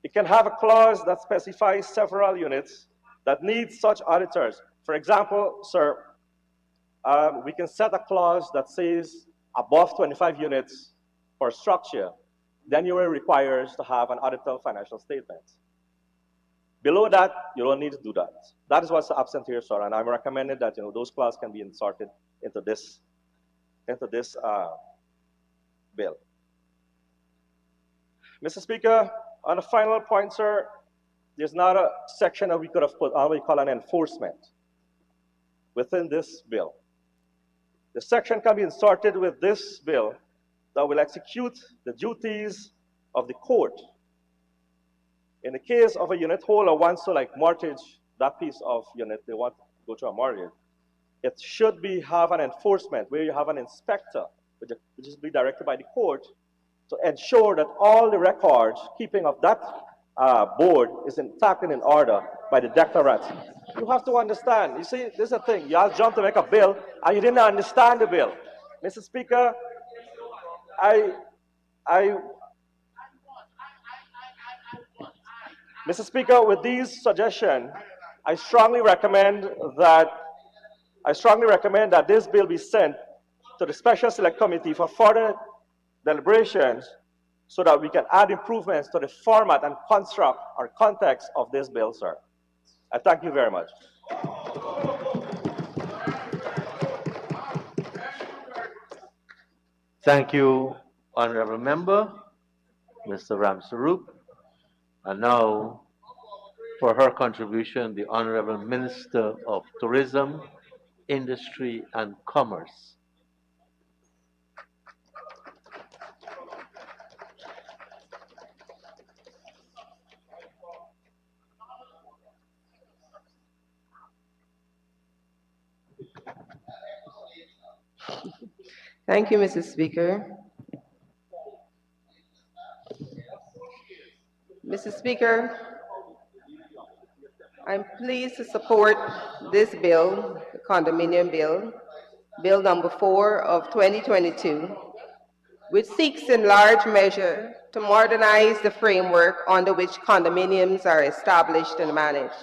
it can have a clause that specifies several units that need such auditors. For example, sir, we can set a clause that says above 25 units per structure, then you are required to have an auditor financial statement. Below that, you don't need to do that. That is what's absent here, sir, and I'm recommending that those clauses can be inserted into this bill. Mr. Speaker, on a final point, sir, there's not a section that we could have put on what we call an enforcement within this bill. The section can be inserted with this bill that will execute the duties of the court. In the case of a unit holder wants to mortgage that piece of unit, they want to go to a mortgage, it should have an enforcement where you have an inspector, which is be directed by the court, to ensure that all the records keeping of that board is intact and in order by the declarant. You have to understand, you see, this is the thing, you all jump to make a bill and you didn't understand the bill. Mr. Speaker, Mr. Speaker, with these suggestions, I strongly recommend that this bill be sent to the Special Select Committee for further deliberations so that we can add improvements to the format and construct or context of this bill, sir. I thank you very much. Thank you, Honorable Member, Mr. Ramsaroop. And now, for her contribution, the Honorable Minister of Tourism, Industry and Commerce. Thank you, Mr. Speaker. Mr. Speaker, I'm pleased to support this bill, the condominium bill, Bill number 4 of 2022, which seeks in large measure to modernize the framework under which condominiums are established and managed.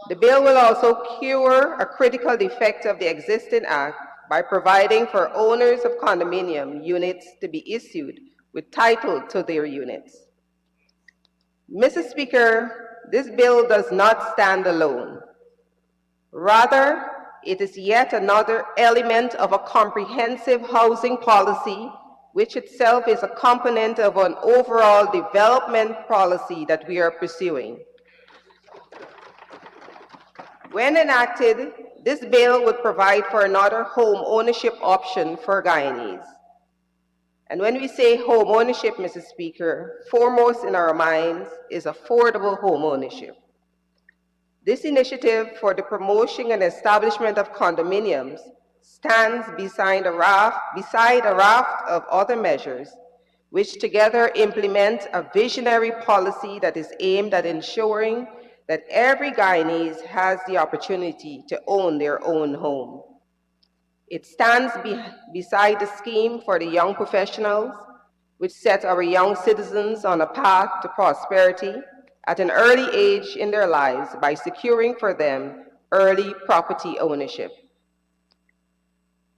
The bill will also cure a critical defect of the existing act by providing for owners of condominium units to be issued with title to their units. Mr. Speaker, this bill does not stand alone. Rather, it is yet another element of a comprehensive housing policy, which itself is a component of an overall development policy that we are pursuing. When enacted, this bill would provide for another home ownership option for Guyanese. And when we say home ownership, Mr. Speaker, foremost in our minds is affordable home ownership. This initiative for the promotion and establishment of condominiums stands beside a raft of other measures, which together implement a visionary policy that is aimed at ensuring that every Guyanese has the opportunity to own their own home. It stands beside the scheme for the young professionals, which set our young citizens on a path to prosperity at an early age in their lives by securing for them early property ownership.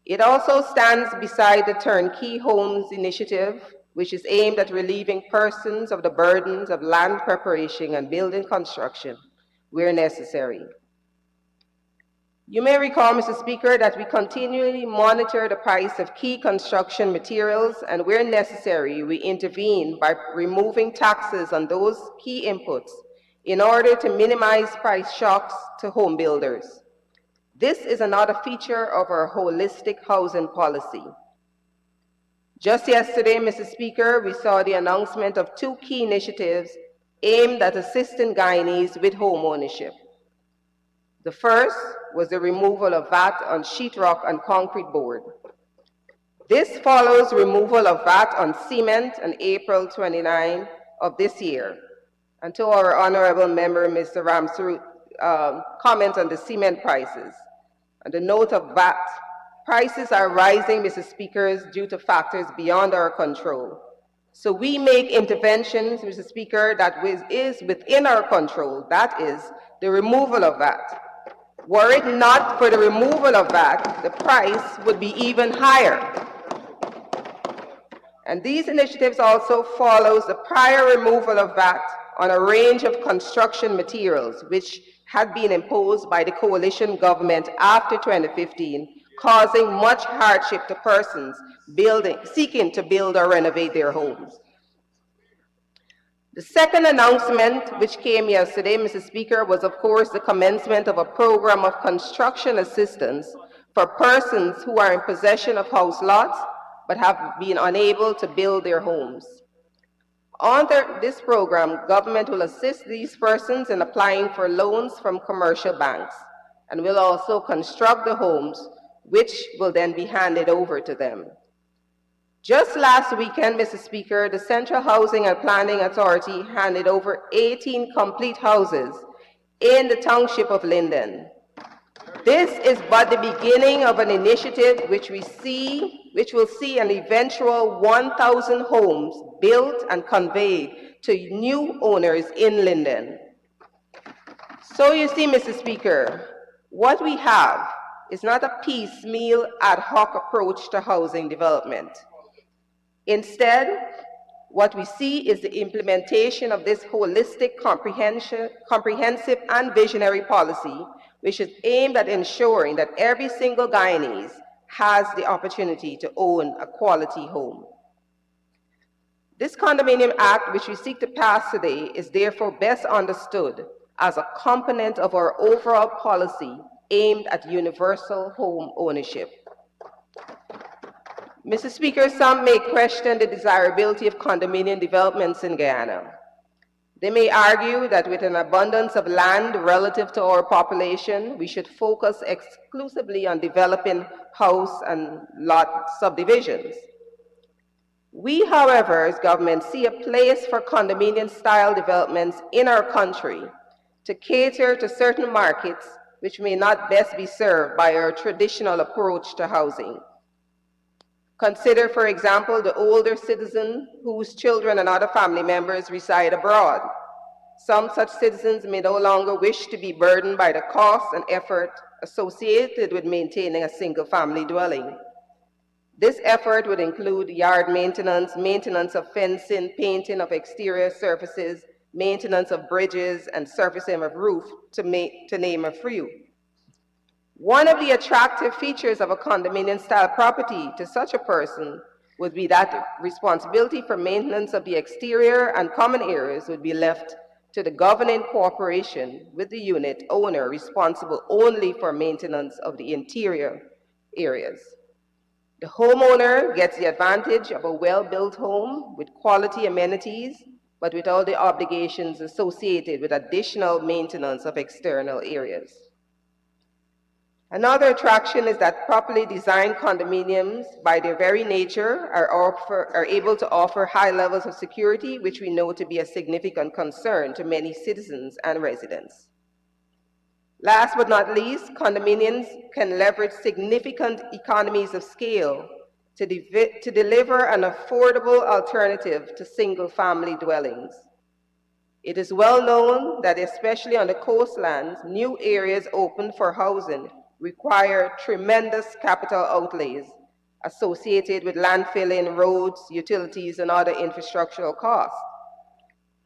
It also stands beside the Turnkey Homes initiative, which is aimed at relieving persons of the burdens of land preparation and building construction where necessary. You may recall, Mr. Speaker, that we continually monitor the price of key construction materials, and where necessary, we intervene by removing taxes on those key inputs in order to minimize price shocks to home builders. This is another feature of our holistic housing policy. Just yesterday, Mr. Speaker, we saw the announcement of 2 key initiatives aimed at assisting Guyanese with home ownership. The first was the removal of VAT on sheetrock and concrete board. This follows removal of VAT on cement on April 29 of this year. And to our honorable member, Mr. Ramsaroop, comment on the cement prices. On the note of VAT, prices are rising, Mr. Speakers, due to factors beyond our control. So we make interventions, Mr. Speaker, that is within our control. That is the removal of VAT. Were it not for the removal of VAT, the price would be even higher. And these initiatives also follows the prior removal of VAT on a range of construction materials, which had been imposed by the coalition government after 2015, causing much hardship to persons seeking to build or renovate their homes. The second announcement, which came yesterday, Mr. Speaker, was of course the commencement of a program of construction assistance for persons who are in possession of house lots but have been unable to build their homes. Under this program, government will assist these persons in applying for loans from commercial banks and will also construct the homes, which will then be handed over to them. Just last weekend, Mr. Speaker, the Central Housing and Planning Authority handed over 18 complete houses in the township of Linden. This is but the beginning of an initiative which will see an eventual 1,000 homes built and conveyed to new owners in Linden. So you see, Mr. Speaker, what we have is not a piecemeal ad hoc approach to housing development. Instead, what we see is the implementation of this holistic, comprehensive and visionary policy, which is aimed at ensuring that every single Guyanese has the opportunity to own a quality home. This Condominium Act, which we seek to pass today, is therefore best understood as a component of our overall policy aimed at universal home ownership. Mr. Speaker, some may question the desirability of condominium developments in Guyana. They may argue that with an abundance of land relative to our population, we should focus exclusively on developing house and lot subdivisions. We, however, as government, see a place for condominium-style developments in our country to cater to certain markets which may not best be served by our traditional approach to housing. Consider, for example, the older citizen whose children and other family members reside abroad. Some such citizens may no longer wish to be burdened by the cost and effort associated with maintaining a single-family dwelling. This effort would include yard maintenance, maintenance of fencing, painting of exterior surfaces, maintenance of bridges, and surfacing of roof, to name a few. One of the attractive features of a condominium-style property to such a person would be that responsibility for maintenance of the exterior and common areas would be left to the governing corporation, with the unit owner responsible only for maintenance of the interior areas. The homeowner gets the advantage of a well-built home with quality amenities, but without the obligations associated with additional maintenance of external areas. Another attraction is that properly designed condominiums, by their very nature, are able to offer high levels of security, which we know to be a significant concern to many citizens and residents. Last but not least, condominiums can leverage significant economies of scale to deliver an affordable alternative to single-family dwellings. It is well known that especially on the coastlands, new areas opened for housing require tremendous capital outlays associated with landfilling, roads, utilities, and other infrastructural costs.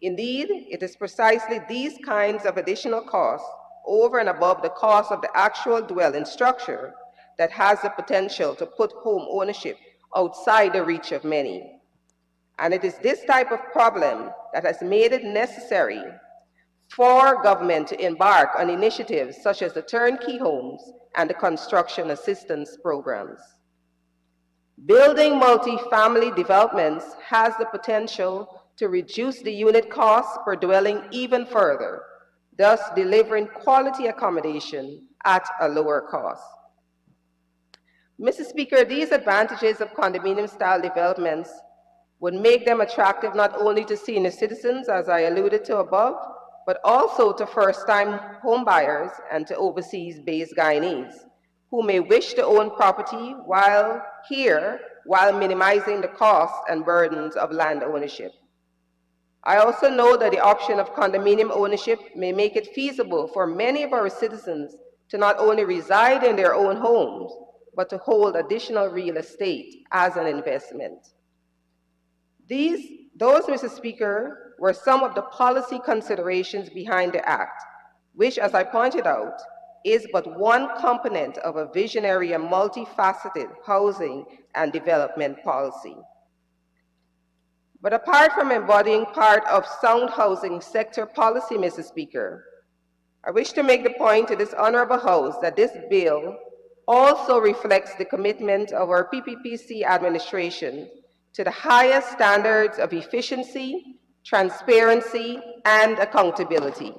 Indeed, it is precisely these kinds of additional costs, over and above the cost of the actual dwelling structure, that has the potential to put home ownership outside the reach of many. And it is this type of problem that has made it necessary for government to embark on initiatives such as the turnkey homes and the construction assistance programs. Building multi-family developments has the potential to reduce the unit costs per dwelling even further, thus delivering quality accommodation at a lower cost. Mr. Speaker, these advantages of condominium-style developments would make them attractive not only to senior citizens, as I alluded to above, but also to first-time homebuyers and to overseas-based Guyanese who may wish to own property while minimizing the costs and burdens of land ownership. I also know that the option of condominium ownership may make it feasible for many of our citizens to not only reside in their own homes, but to hold additional real estate as an investment. Those, Mr. Speaker, were some of the policy considerations behind the Act, which, as I pointed out, is but one component of a visionary and multifaceted housing and development policy. But apart from embodying part of sound housing sector policy, Mr. Speaker, I wish to make the point to this Honorable House that this bill also reflects the commitment of our PPPC administration to the highest standards of efficiency, transparency, and accountability.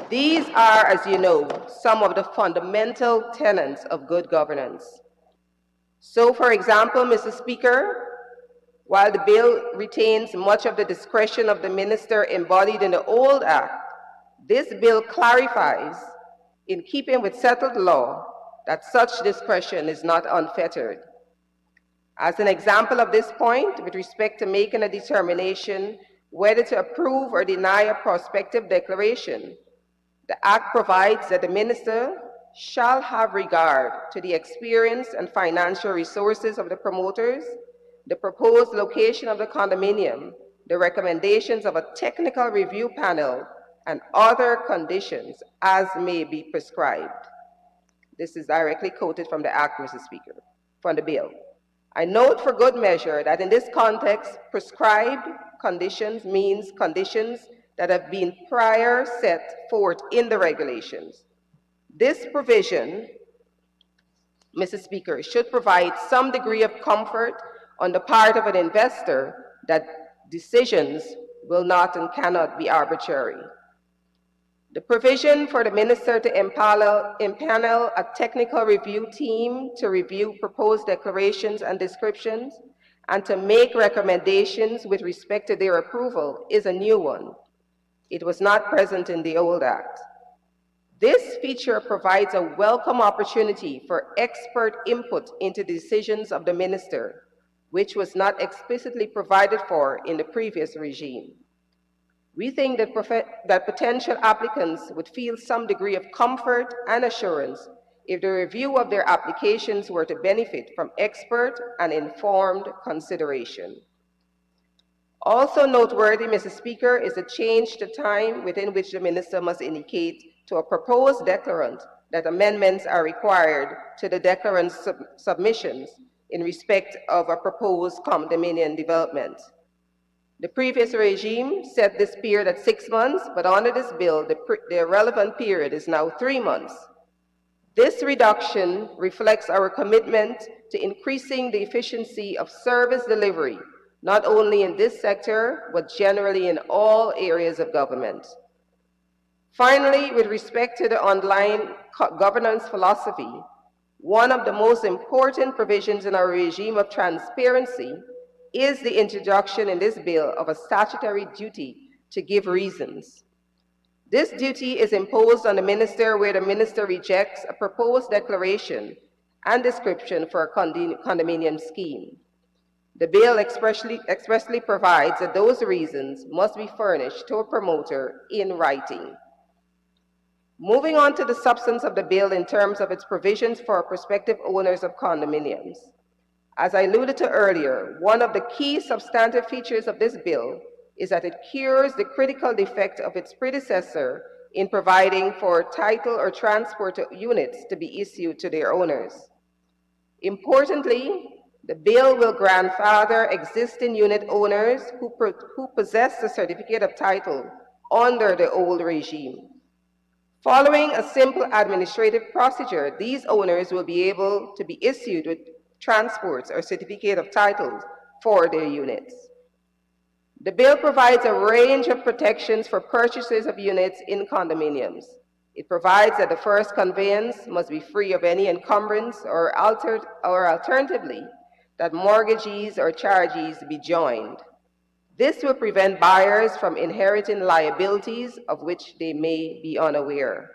These are, as you know, some of the fundamental tenets of good governance. So, for example, Mr. Speaker, while the bill retains much of the discretion of the minister embodied in the old Act, this bill clarifies, in keeping with settled law, that such discretion is not unfettered. As an example of this point, with respect to making a determination whether to approve or deny a prospective declaration, the Act provides that the minister shall have regard to the experience and financial resources of the promoters, the proposed location of the condominium, the recommendations of a technical review panel, and other conditions as may be prescribed. This is directly quoted from the Act, Mr. Speaker, from the bill. I note for good measure that in this context, prescribed conditions means conditions that have been prior set forth in the regulations. This provision, Mr. Speaker, should provide some degree of comfort on the part of an investor that decisions will not and cannot be arbitrary. The provision for the minister to impanel a technical review team to review proposed declarations and descriptions and to make recommendations with respect to their approval is a new one. It was not present in the old Act. This feature provides a welcome opportunity for expert input into decisions of the minister, which was not explicitly provided for in the previous regime. We think that potential applicants would feel some degree of comfort and assurance if the review of their applications were to benefit from expert and informed consideration. Also noteworthy, Mr. Speaker, is the change to time within which the minister must indicate to a proposed declarant that amendments are required to the declarant's submissions in respect of a proposed condominium development. The previous regime set this period at 6 months, but under this bill, the relevant period is now 3 months. This reduction reflects our commitment to increasing the efficiency of service delivery, not only in this sector, but generally in all areas of government. Finally, with respect to the online governance philosophy, one of the most important provisions in our regime of transparency is the introduction in this bill of a statutory duty to give reasons. This duty is imposed on the minister where the minister rejects a proposed declaration and description for a condominium scheme. The bill expressly provides that those reasons must be furnished to a promoter in writing. Moving on to the substance of the bill in terms of its provisions for prospective owners of condominiums. As I alluded to earlier, one of the key substantive features of this bill is that it cures the critical defect of its predecessor in providing for title or transport units to be issued to their owners. Importantly, the bill will grandfather existing unit owners who possess the certificate of title under the old regime. Following a simple administrative procedure, these owners will be able to be issued with transports or certificate of title for their units. The bill provides a range of protections for purchasers of units in condominiums. It provides that the first conveyance must be free of any encumbrance or alternatively, that mortgagees or chargees be joined. This will prevent buyers from inheriting liabilities of which they may be unaware.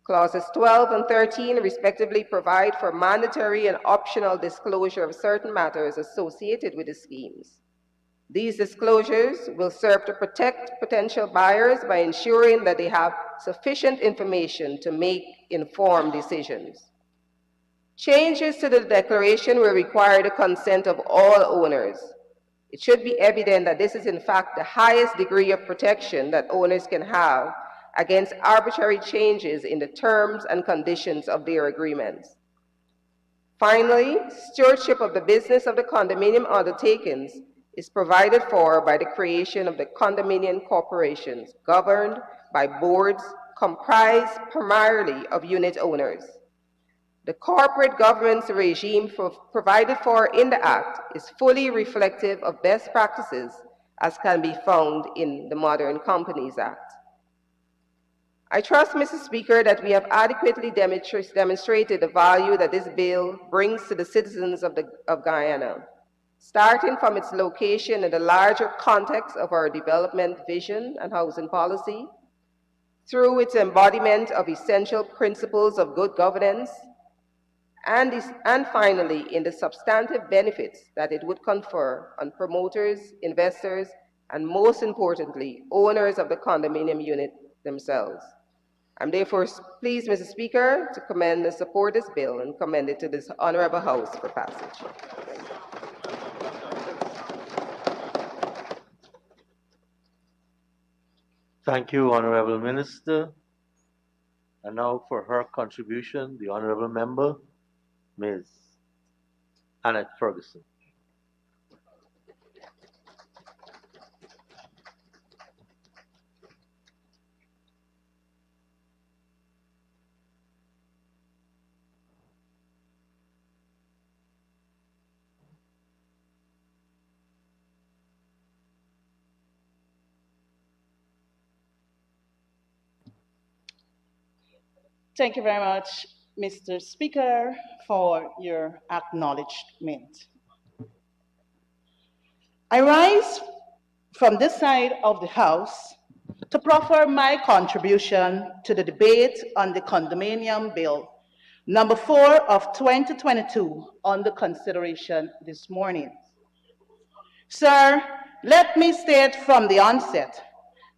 Clauses 12 and 13 respectively provide for mandatory and optional disclosure of certain matters associated with the schemes. These disclosures will serve to protect potential buyers by ensuring that they have sufficient information to make informed decisions. Changes to the declaration will require the consent of all owners. It should be evident that this is in fact the highest degree of protection that owners can have against arbitrary changes in the terms and conditions of their agreements. Finally, stewardship of the business of the condominium undertakings is provided for by the creation of the condominium corporations governed by boards comprised primarily of unit owners. The corporate governance regime provided for in the Act is fully reflective of best practices as can be found in the Modern Companies Act. I trust, Mr. Speaker, that we have adequately demonstrated the value that this bill brings to the citizens of Guyana, starting from its location in the larger context of our development vision and housing policy, through its embodiment of essential principles of good governance, and finally, in the substantive benefits that it would confer on promoters, investors, and most importantly, owners of the condominium unit themselves. I'm therefore pleased, Mr. Speaker, to commend and support this bill and commend it to this honorable House for passage. Thank you, Honorable Minister. And now for her contribution, the Honorable Member, Ms. Annette Ferguson. Thank you very much, Mr. Speaker, for your acknowledgement. I rise from this side of the House to proffer my contribution to the debate on the Condominium Bill, number 4 of 2022, under consideration this morning. Sir, let me state from the onset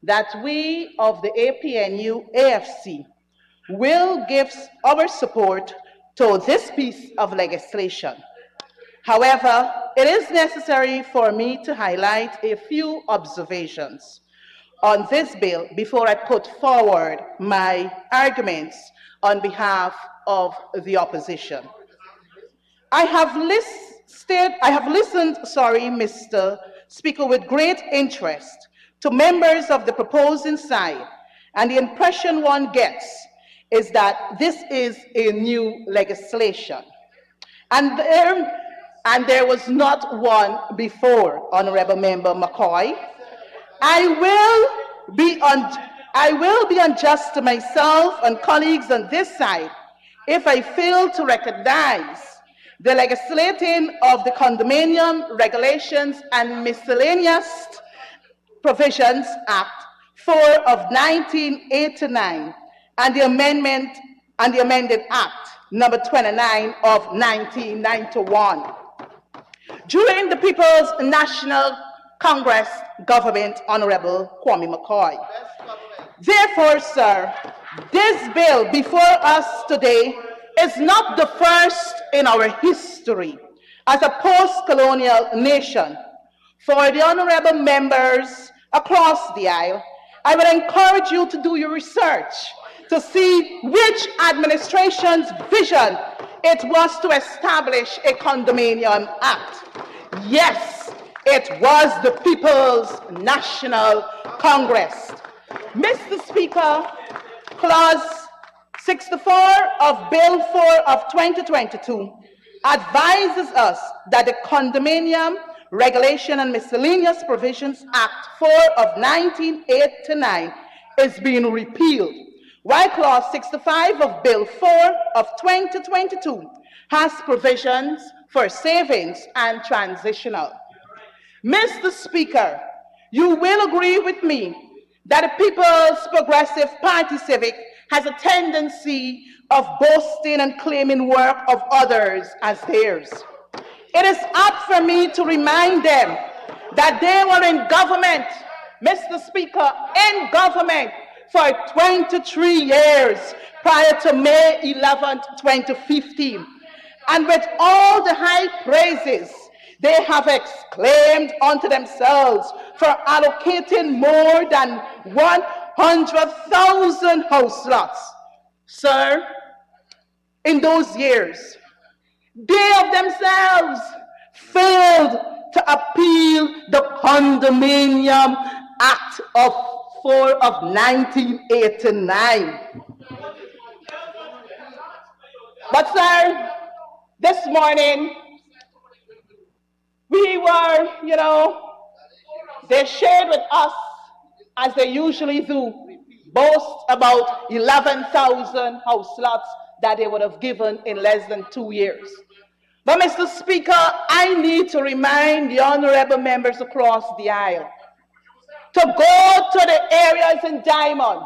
that we of the APNU-AFC will give our support to this piece of legislation. However, it is necessary for me to highlight a few observations on this bill before I put forward my arguments on behalf of the opposition. I have listened, Mr. Speaker, with great interest to members of the proposing side, and the impression one gets is that this is a new legislation. And there was not one before, Honorable Member McCoy. I will be unjust to myself and colleagues on this side if I fail to recognize the legislating of the Condominium Regulations and Miscellaneous Provisions Act 4 of 1989 and the amended Act number 29 of 1991. During the People's National Congress government, Honorable Kwame McCoy. Therefore, sir, this bill before us today is not the first in our history as a post-colonial nation. For the honorable members across the aisle, I would encourage you to do your research to see which administration's vision it was to establish a Condominium Act. Yes, it was the People's National Congress. Mr. Speaker, Clause 64 of Bill 4 of 2022 advises us that the Condominium Regulation and Miscellaneous Provisions Act 4 of 1989 is being repealed, while Clause 65 of Bill 4 of 2022 has provisions for savings and transitional. Mr. Speaker, you will agree with me that the People's Progressive Party Civic has a tendency of boasting and claiming work of others as theirs. It is up for me to remind them that they were in government, Mr. Speaker, in government for 23 years prior to May 11th, 2015. And with all the high praises they have exclaimed unto themselves for allocating more than 100,000 house lots. Sir, in those years, they of themselves failed to appeal the Condominium Act of 4 of 1989. But sir, this morning, we were, they shared with us, as they usually do, boast about 11,000 house lots that they would have given in less than 2 years. But Mr. Speaker, I need to remind the honorable members across the aisle to go to the areas in Diamond,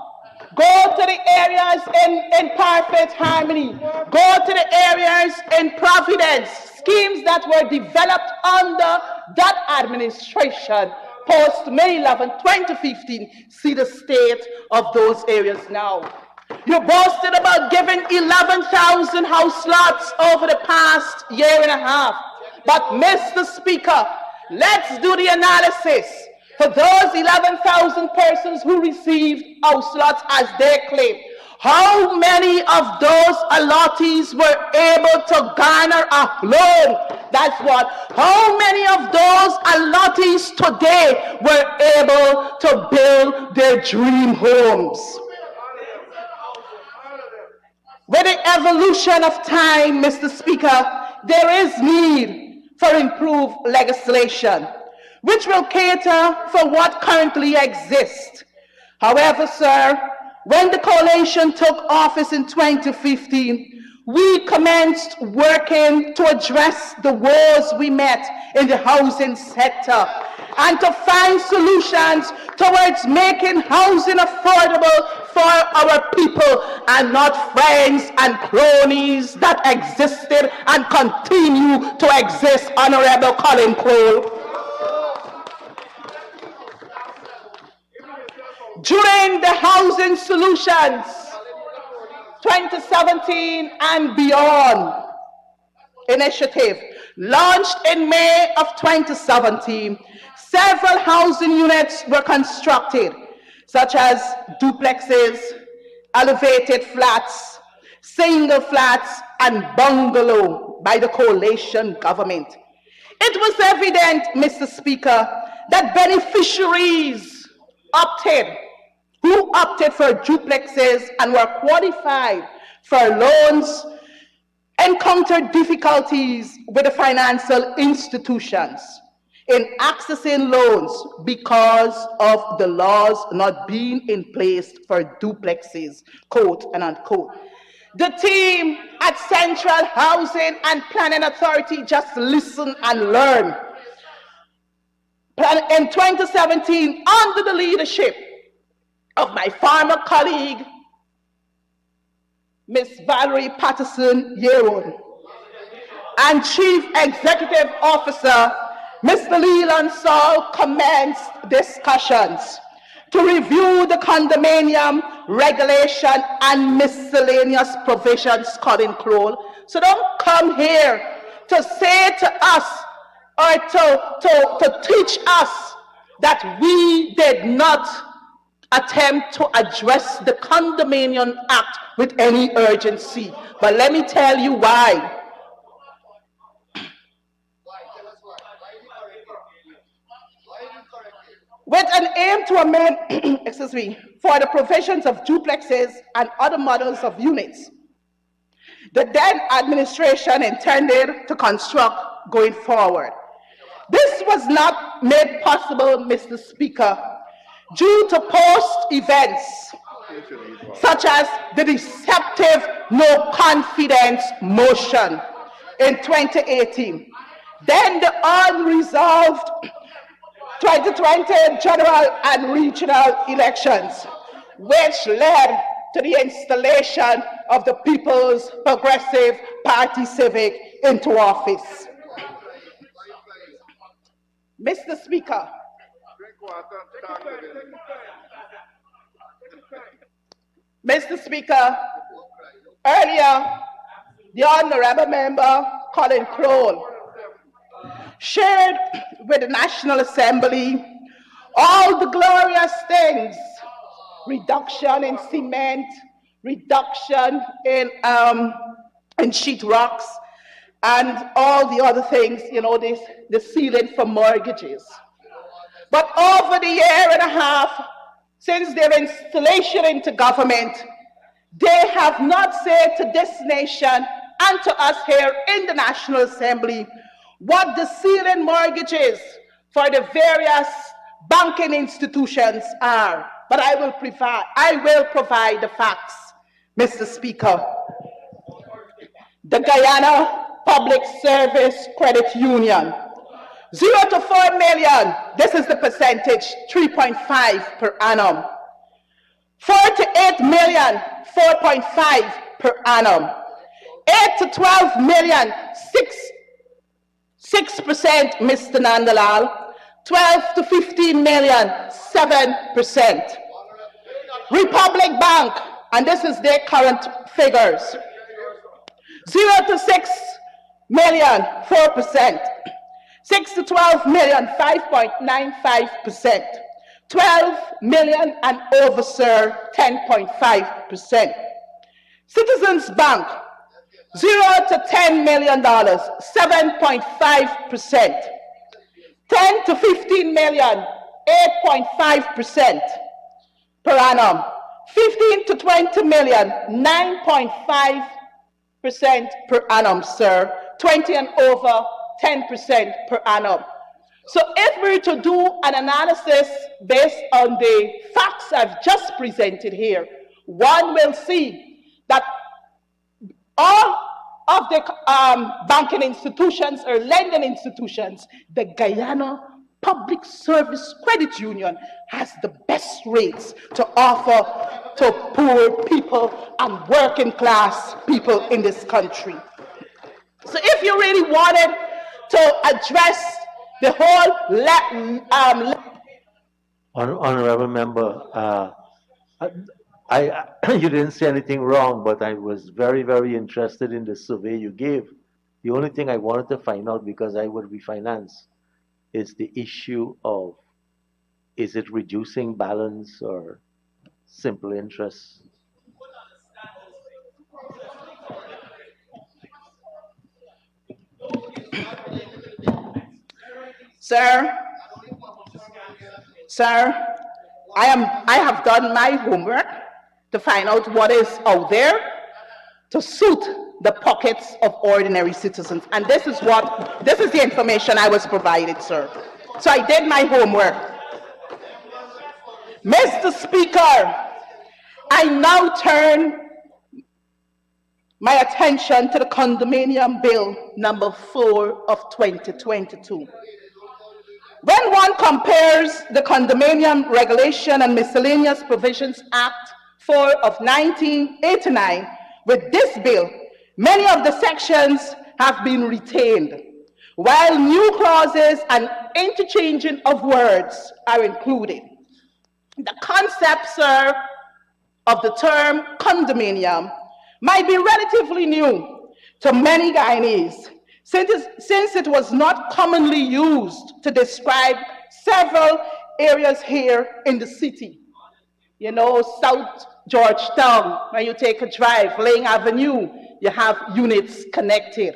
go to the areas in Perfect Harmony, go to the areas in Providence, schemes that were developed under that administration post-May 11, 2015. See the state of those areas now. You boasted about giving 11,000 house lots over the past year and a half. But Mr. Speaker, let's do the analysis. For those 11,000 persons who received house lots as they claim, how many of those allottees were able to garner a loan? That's what. How many of those allottees today were able to build their dream homes? With the evolution of time, Mr. Speaker, there is need for improved legislation, which will cater for what currently exists. However, sir, when the coalition took office in 2015, we commenced working to address the woes we met in the housing sector and to find solutions towards making housing affordable for our people and not friends and cronies that existed and continue to exist, Honorable Colin Cole. During the Housing Solutions 2017 and Beyond initiative, launched in May of 2017, several housing units were constructed, such as duplexes, elevated flats, single flats, and bungalow by the coalition government. It was evident, Mr. Speaker, that beneficiaries who opted for duplexes and were qualified for loans encountered difficulties with the financial institutions in accessing loans because of the laws not being in place for duplexes, quote and unquote. The team at Central Housing and Planning Authority just listen and learn. In 2017, under the leadership of my former colleague, Ms. Valerie Patterson-Yeron, and Chief Executive Officer, Mr. Leland Saul, commenced discussions to review the condominium regulation and miscellaneous provisions, Colin Crowell. So don't come here to say to us or to teach us that we did not attempt to address the Condominium Act with any urgency. But let me tell you why. With an aim to amend, for the provisions of duplexes and other models of units, the then administration intended to construct going forward. This was not made possible, Mr. Speaker, due to post-events such as the deceptive no confidence motion in 2018, then the unresolved 2020 general and regional elections, which led to the installation of the People's Progressive Party Civic into office. Mr. Speaker, earlier, the Honorable Member Colin Crowell shared with the National Assembly all the glorious things: reduction in cement, reduction in sheetrocks, and all the other things, the ceiling for mortgages. But over the year and a half since their installation into government, they have not said to this nation and to us here in the National Assembly what the ceiling mortgages for the various banking institutions are. But I will provide the facts, Mr. Speaker. The Guyana Public Service Credit Union, 0 to 4 million, this is the percentage, 3.5 per annum. 4 to 8 million, 4.5 per annum. 8 to 12 million, 6%, Mr. Nandalal. 12 to 15 million, 7%. Republic Bank, and this is their current figures, 0 to 6 million, 4%. 6 to 12 million, 5.95%. 12 million and over, sir, 10.5%. Citizens Bank, 0 to $10 million, 7.5%. 10 to 15 million, 8.5% per annum. 15 to 20 million, 9.5% per annum, sir. 20 and over, 10% per annum. So if we were to do an analysis based on the facts I've just presented here, one will see that all of the banking institutions or lending institutions, the Guyana Public Service Credit Union has the best rates to offer to poor people and working class people in this country. So if you really wanted to address the whole Honorable member, you didn't say anything wrong, but I was very, very interested in the survey you gave. The only thing I wanted to find out, because I would refinance, is the issue of, is it reducing balance or simple interest? Sir, I have done my homework to find out what is out there to suit the pockets of ordinary citizens. And this is the information I was provided, sir. So I did my homework. Mr. Speaker, I now turn my attention to the Condominium Bill number 4 of 2022. When one compares the Condominium Regulation and Miscellaneous Provisions Act 4 of 1989 with this bill, many of the sections have been retained, while new clauses and interchanging of words are included. The concept, sir, of the term condominium might be relatively new to many Guyanese, since it was not commonly used to describe several areas here in the city. You know, South Georgetown, when you take a drive, Lang Avenue, you have units connected.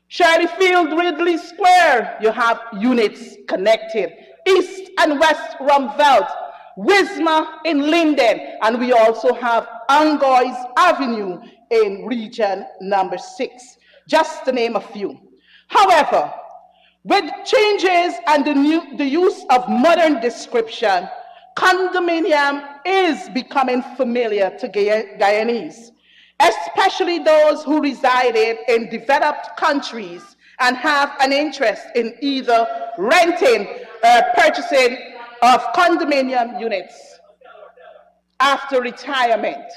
Shirley Field, Ridley Square, you have units connected. East and West Rumveld, Wisma in Linden, and we also have Angoy's Avenue in region number 6, just to name a few. However, with changes and the use of modern description, condominium is becoming familiar to Guyanese, especially those who resided in developed countries and have an interest in either renting or purchasing of condominium units after retirement.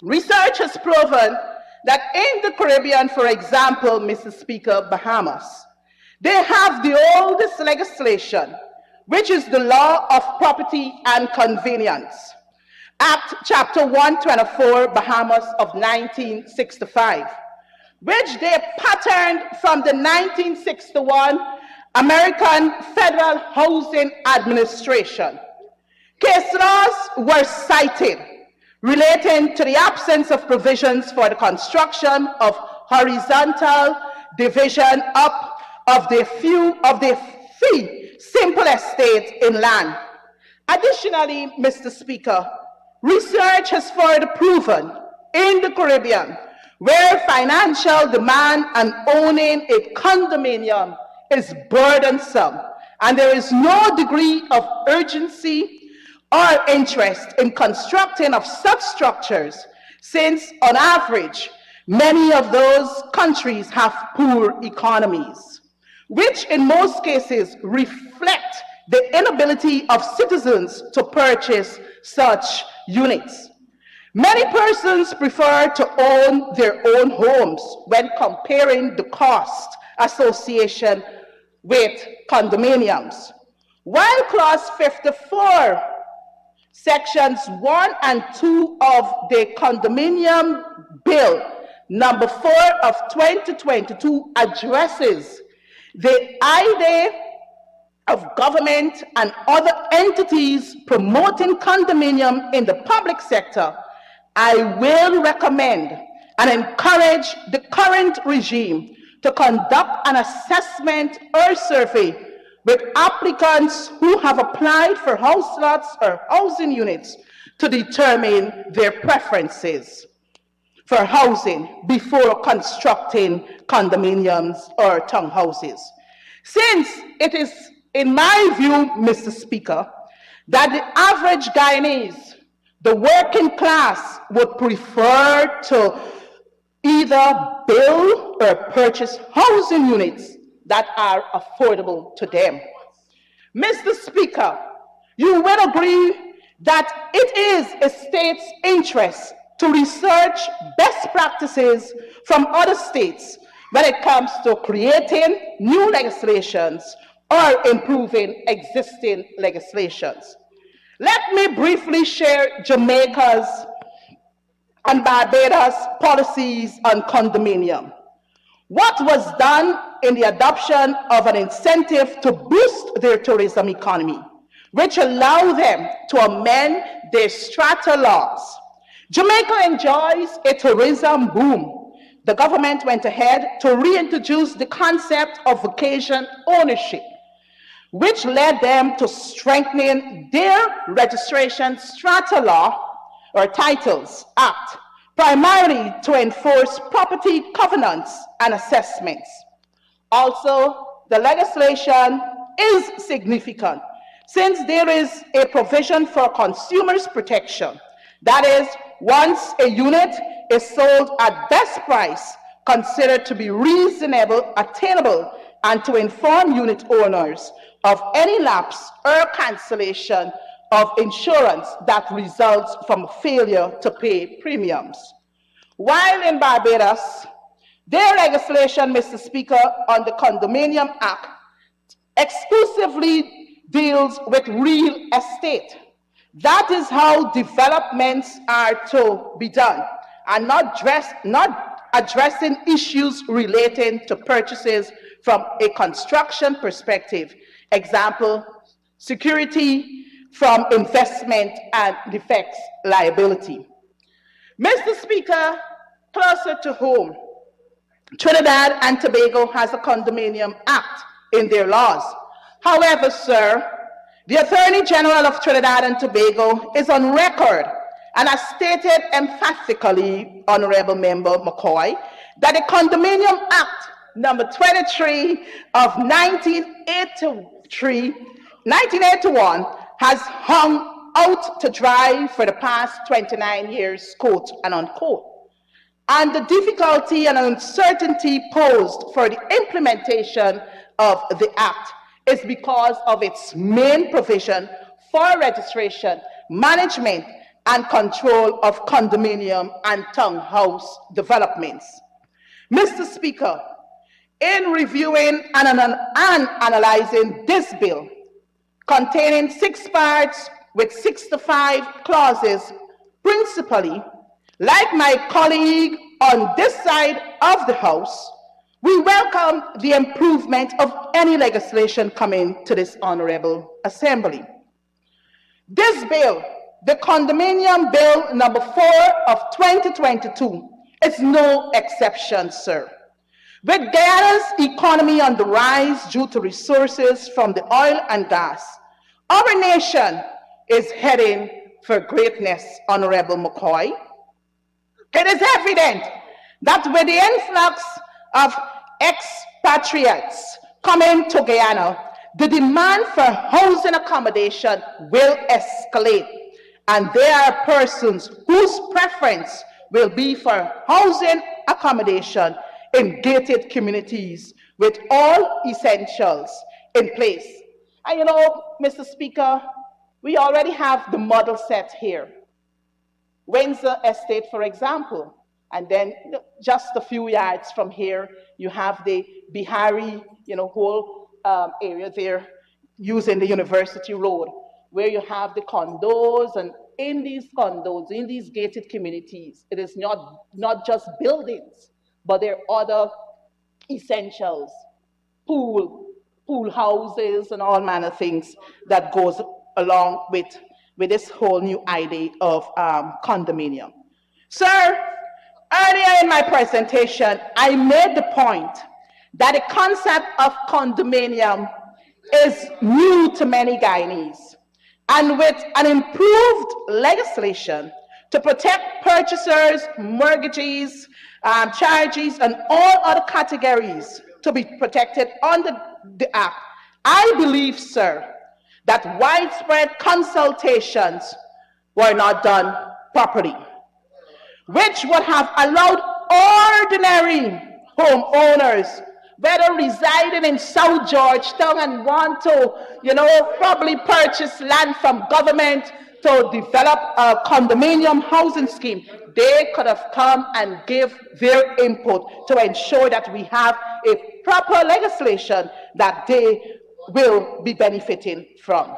Research has proven that in the Caribbean, for example, Mr. Speaker, Bahamas, they have the oldest legislation, which is the Law of Property and Convenience, Act Chapter 124, Bahamas of 1965, which they patterned from the 1961 American Federal Housing Administration. Case laws were cited relating to the absence of provisions for the construction of horizontal division up of the fee simple estates in land. Additionally, Mr. Speaker, research has further proven in the Caribbean, where financial demand and owning a condominium is burdensome, and there is no degree of urgency or interest in constructing of such structures, since on average, many of those countries have poor economies, which in most cases reflect the inability of citizens to purchase such units. Many persons prefer to own their own homes when comparing the cost association with condominiums. While Clause 54, Sections 1 and 2 of the Condominium Bill number 4 of 2022 addresses the idea of government and other entities promoting condominium in the public sector, I will recommend and encourage the current regime to conduct an assessment or survey with applicants who have applied for house lots or housing units to determine their preferences for housing before constructing condominiums or townhouses. Since it is, in my view, Mr. Speaker, that the average Guyanese, the working class, would prefer to either build or purchase housing units that are affordable to them. Mr. Speaker, you will agree that it is a state's interest to research best practices from other states when it comes to creating new legislations or improving existing legislations. Let me briefly share Jamaica's and Barbados' policies on condominium. What was done in the adoption of an incentive to boost their tourism economy, which allow them to amend their strata laws. Jamaica enjoys a tourism boom. The government went ahead to reintroduce the concept of vacation ownership, which led them to strengthening their registration strata law or Titles Act, primarily to enforce property covenants and assessments. Also, the legislation is significant since there is a provision for consumers' protection. That is, once a unit is sold at best price, considered to be reasonable, attainable, and to inform unit owners of any lapse or cancellation of insurance that results from failure to pay premiums. While in Barbados, their legislation, Mr. Speaker, on the Condominium Act exclusively deals with real estate. That is how developments are to be done, and not addressing issues relating to purchases from a construction perspective. Example, security from investment and defects liability. Mr. Speaker, closer to home, Trinidad and Tobago has a Condominium Act in their laws. However, sir, the Attorney General of Trinidad and Tobago is on record and has stated emphatically, Honorable Member McCoy, that the Condominium Act number 23 of 1981 has hung out to dry for the past 29 years, quote and unquote. And the difficulty and uncertainty posed for the implementation of the Act is because of its main provision for registration, management, and control of condominium and townhouse developments. Mr. Speaker, in reviewing and analyzing this bill, containing 6 parts with 65 clauses, principally, like my colleague on this side of the House, we welcome the improvement of any legislation coming to this Honorable Assembly. This bill, the Condominium Bill number 4 of 2022, is no exception, sir. With Guyana's economy on the rise due to resources from the oil and gas, our nation is heading for greatness, Honorable McCoy. It is evident that with the influx of expatriates coming to Guyana, the demand for housing accommodation will escalate, and there are persons whose preference will be for housing accommodation in gated communities with all essentials in place. And you know, Mr. Speaker, we already have the model set here. Windsor Estate, for example, and then just a few yards from here, you have the Bihari, whole area there using the University Road, where you have the condos, and in these condos, in these gated communities, it is not just buildings, but there are other essentials, pool houses, and all manner of things that goes along with this whole new idea of condominium. Sir, earlier in my presentation, I made the point that the concept of condominium is new to many Guyanese. And with an improved legislation to protect purchasers, mortgages, charges, and all other categories to be protected under the Act, I believe, sir, that widespread consultations were not done properly, which would have allowed ordinary homeowners, whether residing in South Georgetown and want to, probably purchase land from government to develop a condominium housing scheme, they could have come and give their input to ensure that we have a proper legislation that they will be benefiting from.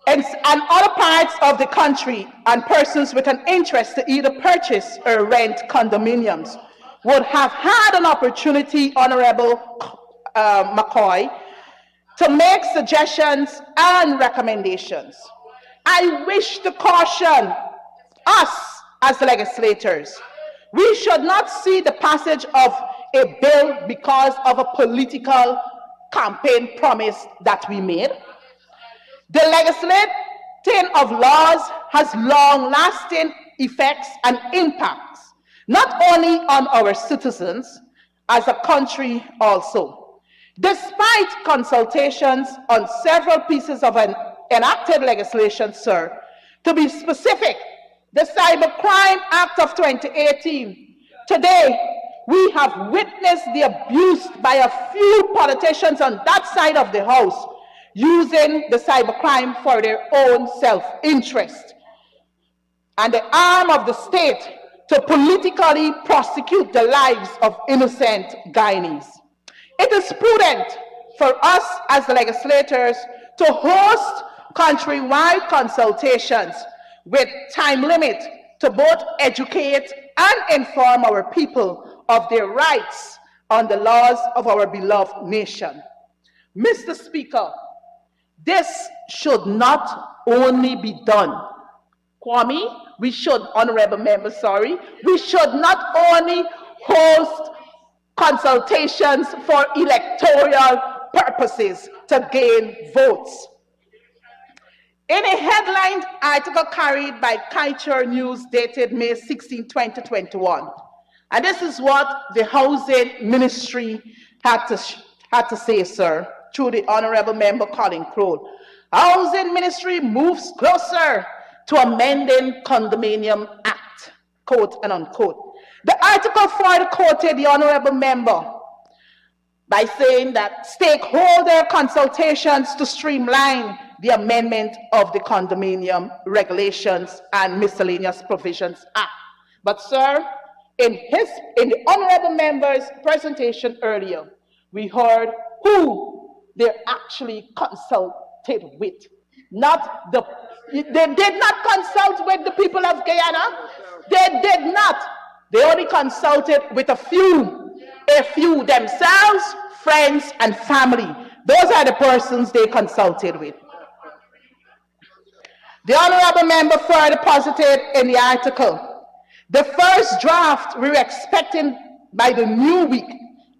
And other parts of the country, and persons with an interest to either purchase or rent condominiums would have had an opportunity, Honorable McCoy, to make suggestions and recommendations. I wish to caution us as legislators. We should not see the passage of a bill because of a political campaign promise that we made. The legislating of laws has long-lasting effects and impacts, not only on our citizens, as a country also. Despite consultations on several pieces of enacted legislation, sir, to be specific, the Cybercrime Act of 2018, today we have witnessed the abuse by a few politicians on that side of the House using the cybercrime for their own self-interest, and the arm of the state to politically prosecute the lives of innocent Guyanese. It is prudent for us as legislators to host countrywide consultations with time limit to both educate and inform our people of their rights on the laws of our beloved nation. Mr. Speaker, this should not only be done. Kwame, we should, honorable members, we should not only host consultations for electoral purposes to gain votes. In a headline article carried by Kaicher News dated May 16, 2021, and this is what the Housing Ministry had to say, sir, through the Honorable Member Colin Crowell. Housing Ministry moves closer to amending Condominium Act, quote and unquote. The article further quoted the Honorable Member by saying that stakeholder consultations to streamline the amendment of the Condominium Regulations and Miscellaneous Provisions Act. But sir, in the Honorable Member's presentation earlier, we heard who they actually consulted with. They did not consult with the people of Guyana. They did not. They only consulted with a few themselves, friends, and family. Those are the persons they consulted with. The Honorable Member further posited in the article, the first draft we were expecting by the new week,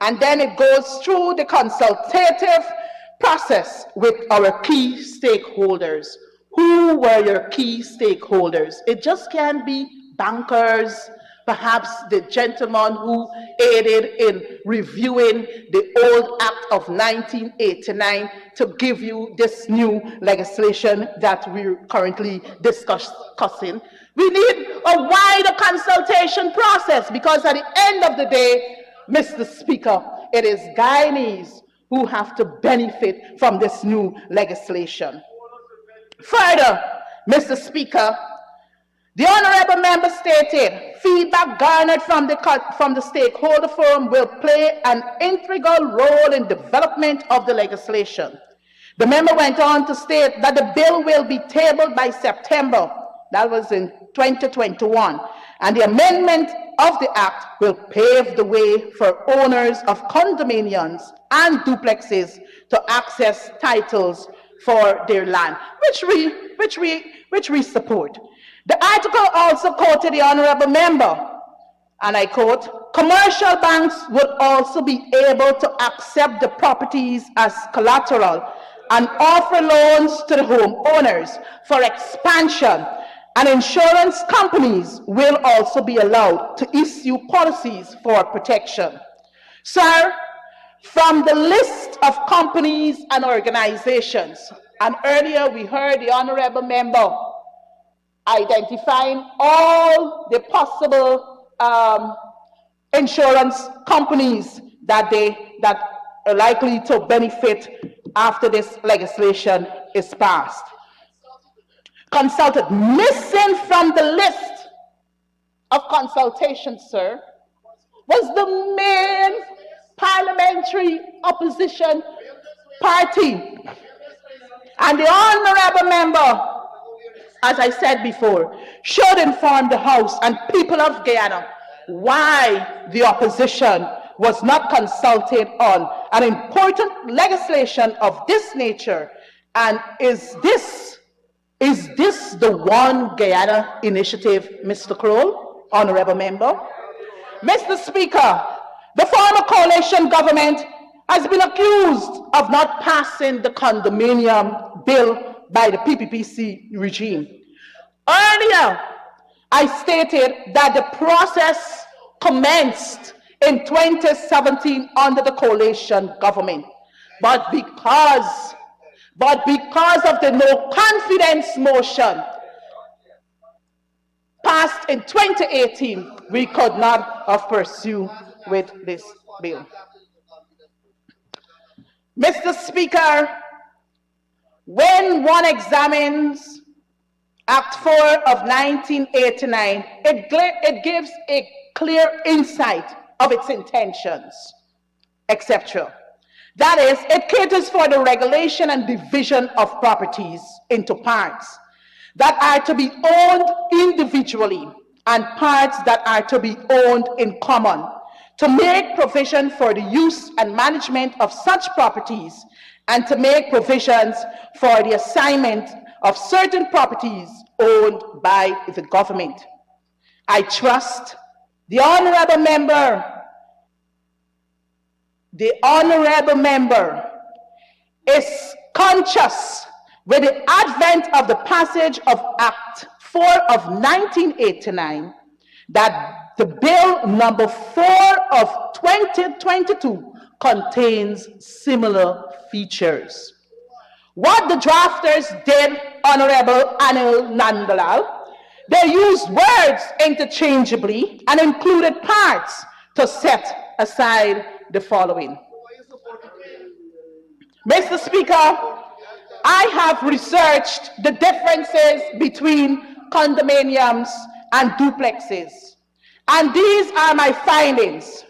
and then it goes through the consultative process with our key stakeholders, Who were your key stakeholders? It just can't be bankers, perhaps the gentleman who aided in reviewing the old Act of 1989 to give you this new legislation that we're currently discussing. We need a wider consultation process because at the end of the day, Mr. Speaker, it is Guyanese who have to benefit from this new legislation. Further, Mr. Speaker, the honorable member stated, feedback garnered from the stakeholder forum will play an integral role in development of the legislation. The member went on to state that the bill will be tabled by September, that was in 2021, and the amendment of the act will pave the way for owners of condominiums and duplexes to access titles for their land, which we support. The article also quoted the honorable member, and I quote, commercial banks would also be able to accept the properties as collateral and offer loans to the homeowners for expansion, and insurance companies will also be allowed to issue policies for protection. Sir, from the list of companies and organizations, and earlier we heard the honorable member identifying all the possible insurance companies that are likely to benefit after this legislation is passed. Consulted. Missing from the list of consultations, sir, was the main parliamentary opposition party. And the honorable member, as I said before, should inform the House and people of Guyana why the opposition was not consulted on an important legislation of this nature. And is this the One Guyana initiative, Mr. Kroll, honorable member? Mr. Speaker, the former coalition government has been accused of not passing the condominium bill by the PPPC regime. Earlier, I stated that the process commenced in 2017 under the coalition government, but because of the no confidence motion passed in 2018, we could not have pursued with this bill. Mr. Speaker, when one examines Act 4 of 1989, it gives a clear insight of its intentions, etc. That is, it caters for the regulation and division of properties into parts that are to be owned individually and parts that are to be owned in common, to make provision for the use and management of such properties, and to make provisions for the assignment of certain properties owned by the government. I trust the honorable member is conscious with the advent of the passage of Act 4 of 1989 that the bill number 4 of 2022 contains similar features. What the drafters did, Honorable Anil Nandalal, they used words interchangeably and included parts to set aside the following. Mr. Speaker, I have researched the differences between condominiums and duplexes, and these are my findings,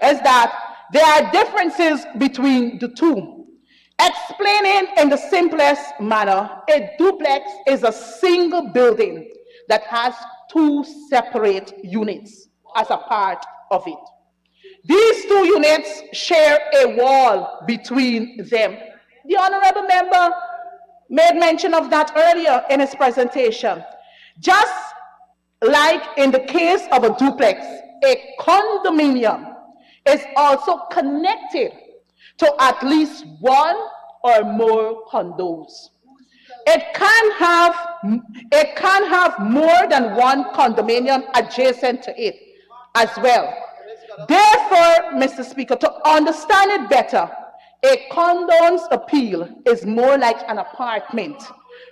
is that there are differences between the two. Explaining in the simplest manner, a duplex is a single building that has two separate units as a part of it. These two units share a wall between them. The honorable member made mention of that earlier in his presentation. Just like in the case of a duplex, a condominium is also connected to at least one or more condos. it can have more than one condominium adjacent to it as well. Therefore, Mr. Speaker, to understand it better, a condo's appeal is more like an apartment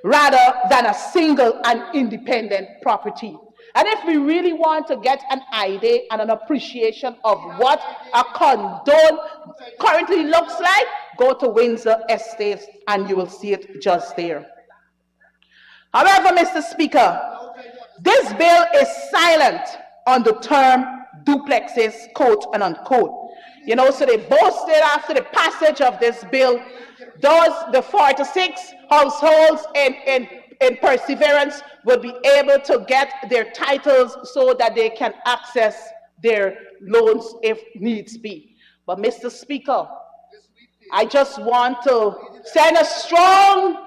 rather than a single and independent property. And if we really want to get an idea and an appreciation of what a condone currently looks like, go to Windsor Estates and you will see it just there. However, Mr. Speaker, this bill is silent on the term duplexes, quote and unquote. You know, so they boasted after the passage of this bill, the 46 households in Perseverance will be able to get their titles so that they can access their loans if needs be. But Mr. Speaker, I just want to send a strong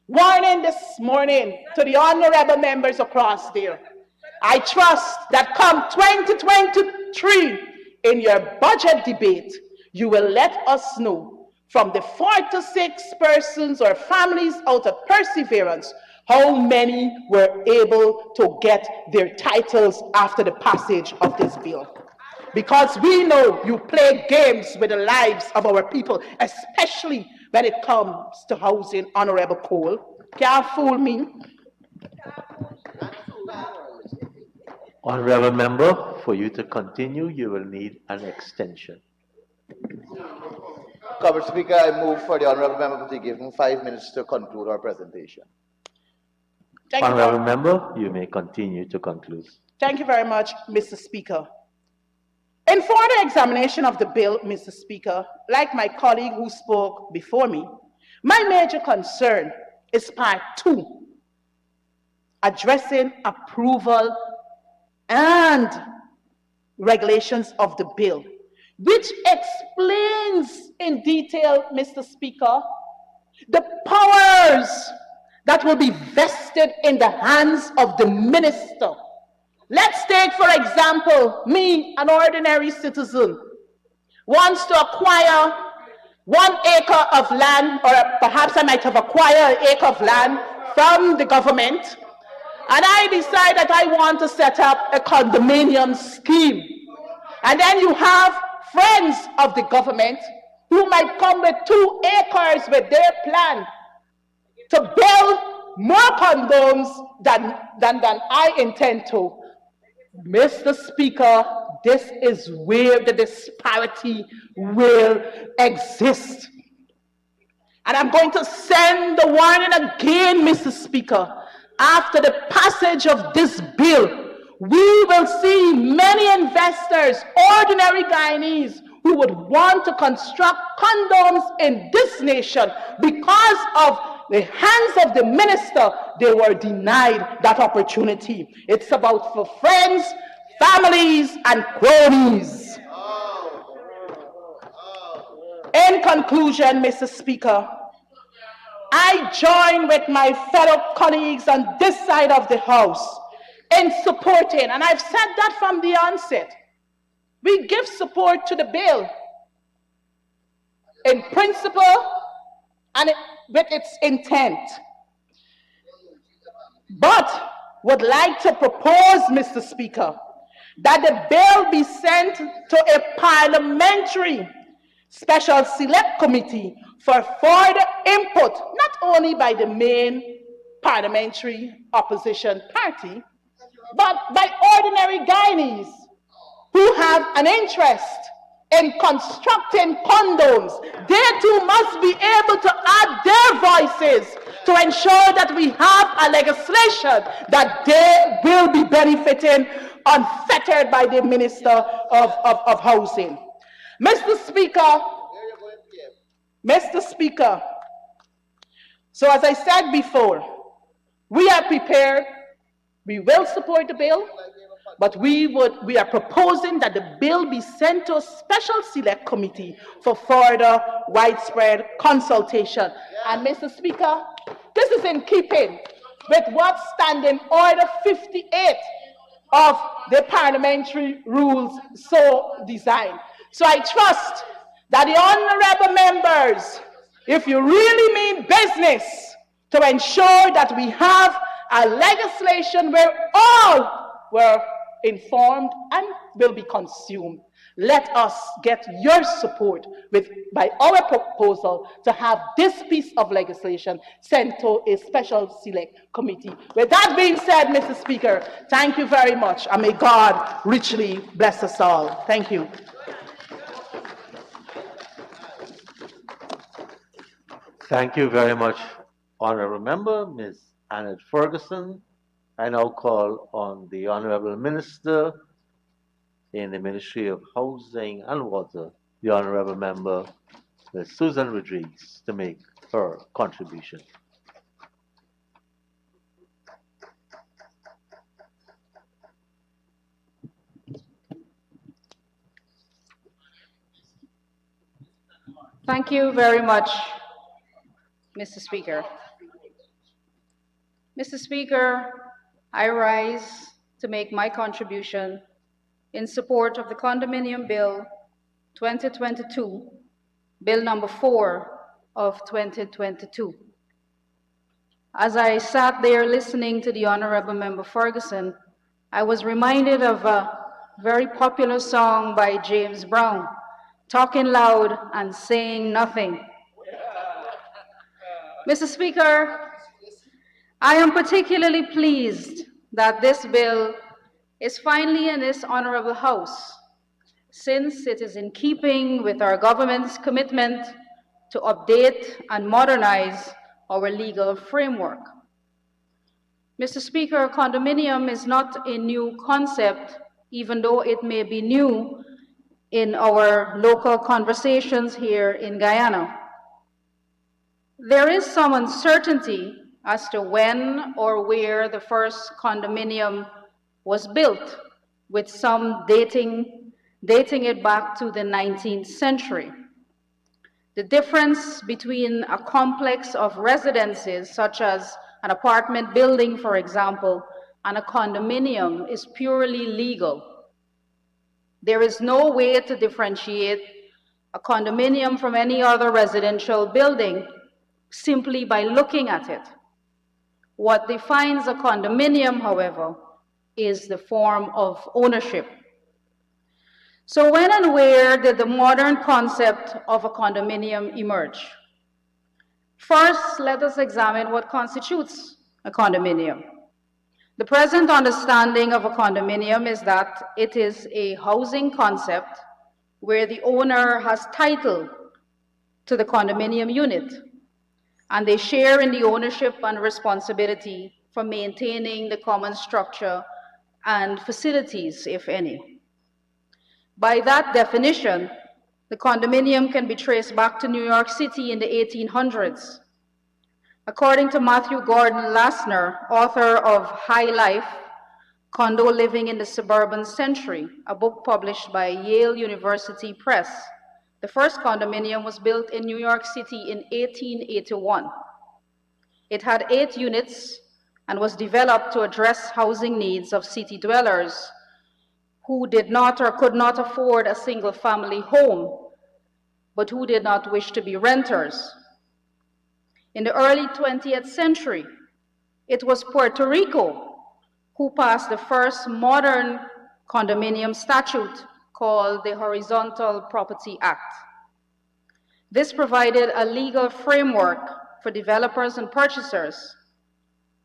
warning this morning to the honorable members across there. I trust that come 2023, in your budget debate, you will let us know from the 46 persons or families out of Perseverance, how many were able to get their titles after the passage of this bill. Because we know you play games with the lives of our people, especially when it comes to housing, Honorable Cole. Can't fool me. Honorable member, for you to continue, you will need an extension. Mr. Speaker, I move for the honourable member to be given 5 minutes to conclude our presentation. Honorable member, you may continue to conclude. Thank you very much, Mr. Speaker. In further examination of the bill, Mr. Speaker, like my colleague who spoke before me, my major concern is part 2, addressing approval and regulations of the bill, which explains in detail, Mr. Speaker, the powers that will be vested in the hands of the minister. Let's take, for example, me, an ordinary citizen, wants to acquire 1 acre of land, or perhaps I might have acquired an acre of land from the government, and I decide that I want to set up a condominium scheme. And then you have friends of the government who might come with 2 acres with their plan to build more condoms than I intend to. Mr. Speaker, this is where the disparity will exist. And I'm going to send the warning again, Mr. Speaker. After the passage of this bill, we will see many investors, ordinary Guyanese, who would want to construct condoms in this nation because of the hands of the minister. They were denied that opportunity. It's about for friends, families, and cronies. In conclusion, Mr. Speaker, I join with my fellow colleagues on this side of the House in supporting, and I've said that from the onset, we give support to the bill in principle and with its intent. But would like to propose, Mr. Speaker, that the bill be sent to a parliamentary special select committee for further input, not only by the main parliamentary opposition party, but by ordinary Guyanese who have an interest in constructing condoms. They too must be able to add their voices to ensure that we have a legislation that they will be benefiting unfettered by the Minister of Housing. Mr. Speaker, so as I said before, we are prepared. We will support the bill, but we are proposing that the bill be sent to a special select committee for further widespread consultation. And Mr. Speaker, this is in keeping with what Standing Order 58 of the parliamentary rules so designed. So I trust that the honorable members, if you really mean business to ensure that we have a legislation where all were informed and will be consumed. Let us get your support by our proposal to have this piece of legislation sent to a special select committee. With that being said, Mr. Speaker, thank you very much, and may God richly bless us all. Thank you. Thank you very much, Honourable Member, Ms. Annette Ferguson. I now call on the Honourable Minister in the Ministry of Housing and Water, the Honourable Member, Ms. Susan Rodriguez, to make her contribution. Thank you very much, Mr. Speaker. Mr. Speaker, I rise to make my contribution in support of the Condominium Bill 2022, Bill number 4 of 2022. As I sat there listening to the Honorable Member Ferguson, I was reminded of a very popular song by James Brown, talking loud and saying nothing. Mr. Speaker, I am particularly pleased that this bill is finally in this honorable House, since it is in keeping with our government's commitment to update and modernize our legal framework. Mr. Speaker, condominium is not a new concept, even though it may be new in our local conversations here in Guyana. There is some uncertainty as to when or where the first condominium was built, with some dating it back to the 19th century. The difference between a complex of residences, such as an apartment building, for example, and a condominium is purely legal. There is no way to differentiate a condominium from any other residential building simply by looking at it. What defines a condominium, however, is the form of ownership. So when and where did the modern concept of a condominium emerge? First, let us examine what constitutes a condominium. The present understanding of a condominium is that it is a housing concept where the owner has title to the condominium unit, and they share in the ownership and responsibility for maintaining the common structure and facilities, if any. By that definition, the condominium can be traced back to New York City in the 1800s. According to Matthew Gordon Lassner, author of High Life, Condo Living in the Suburban Century, a book published by Yale University Press, the first condominium was built in New York City in 1881. It had 8 units and was developed to address housing needs of city dwellers who did not or could not afford a single-family home, but who did not wish to be renters. In the early 20th century, it was Puerto Rico who passed the first modern condominium statute called the Horizontal Property Act. This provided a legal framework for developers and purchasers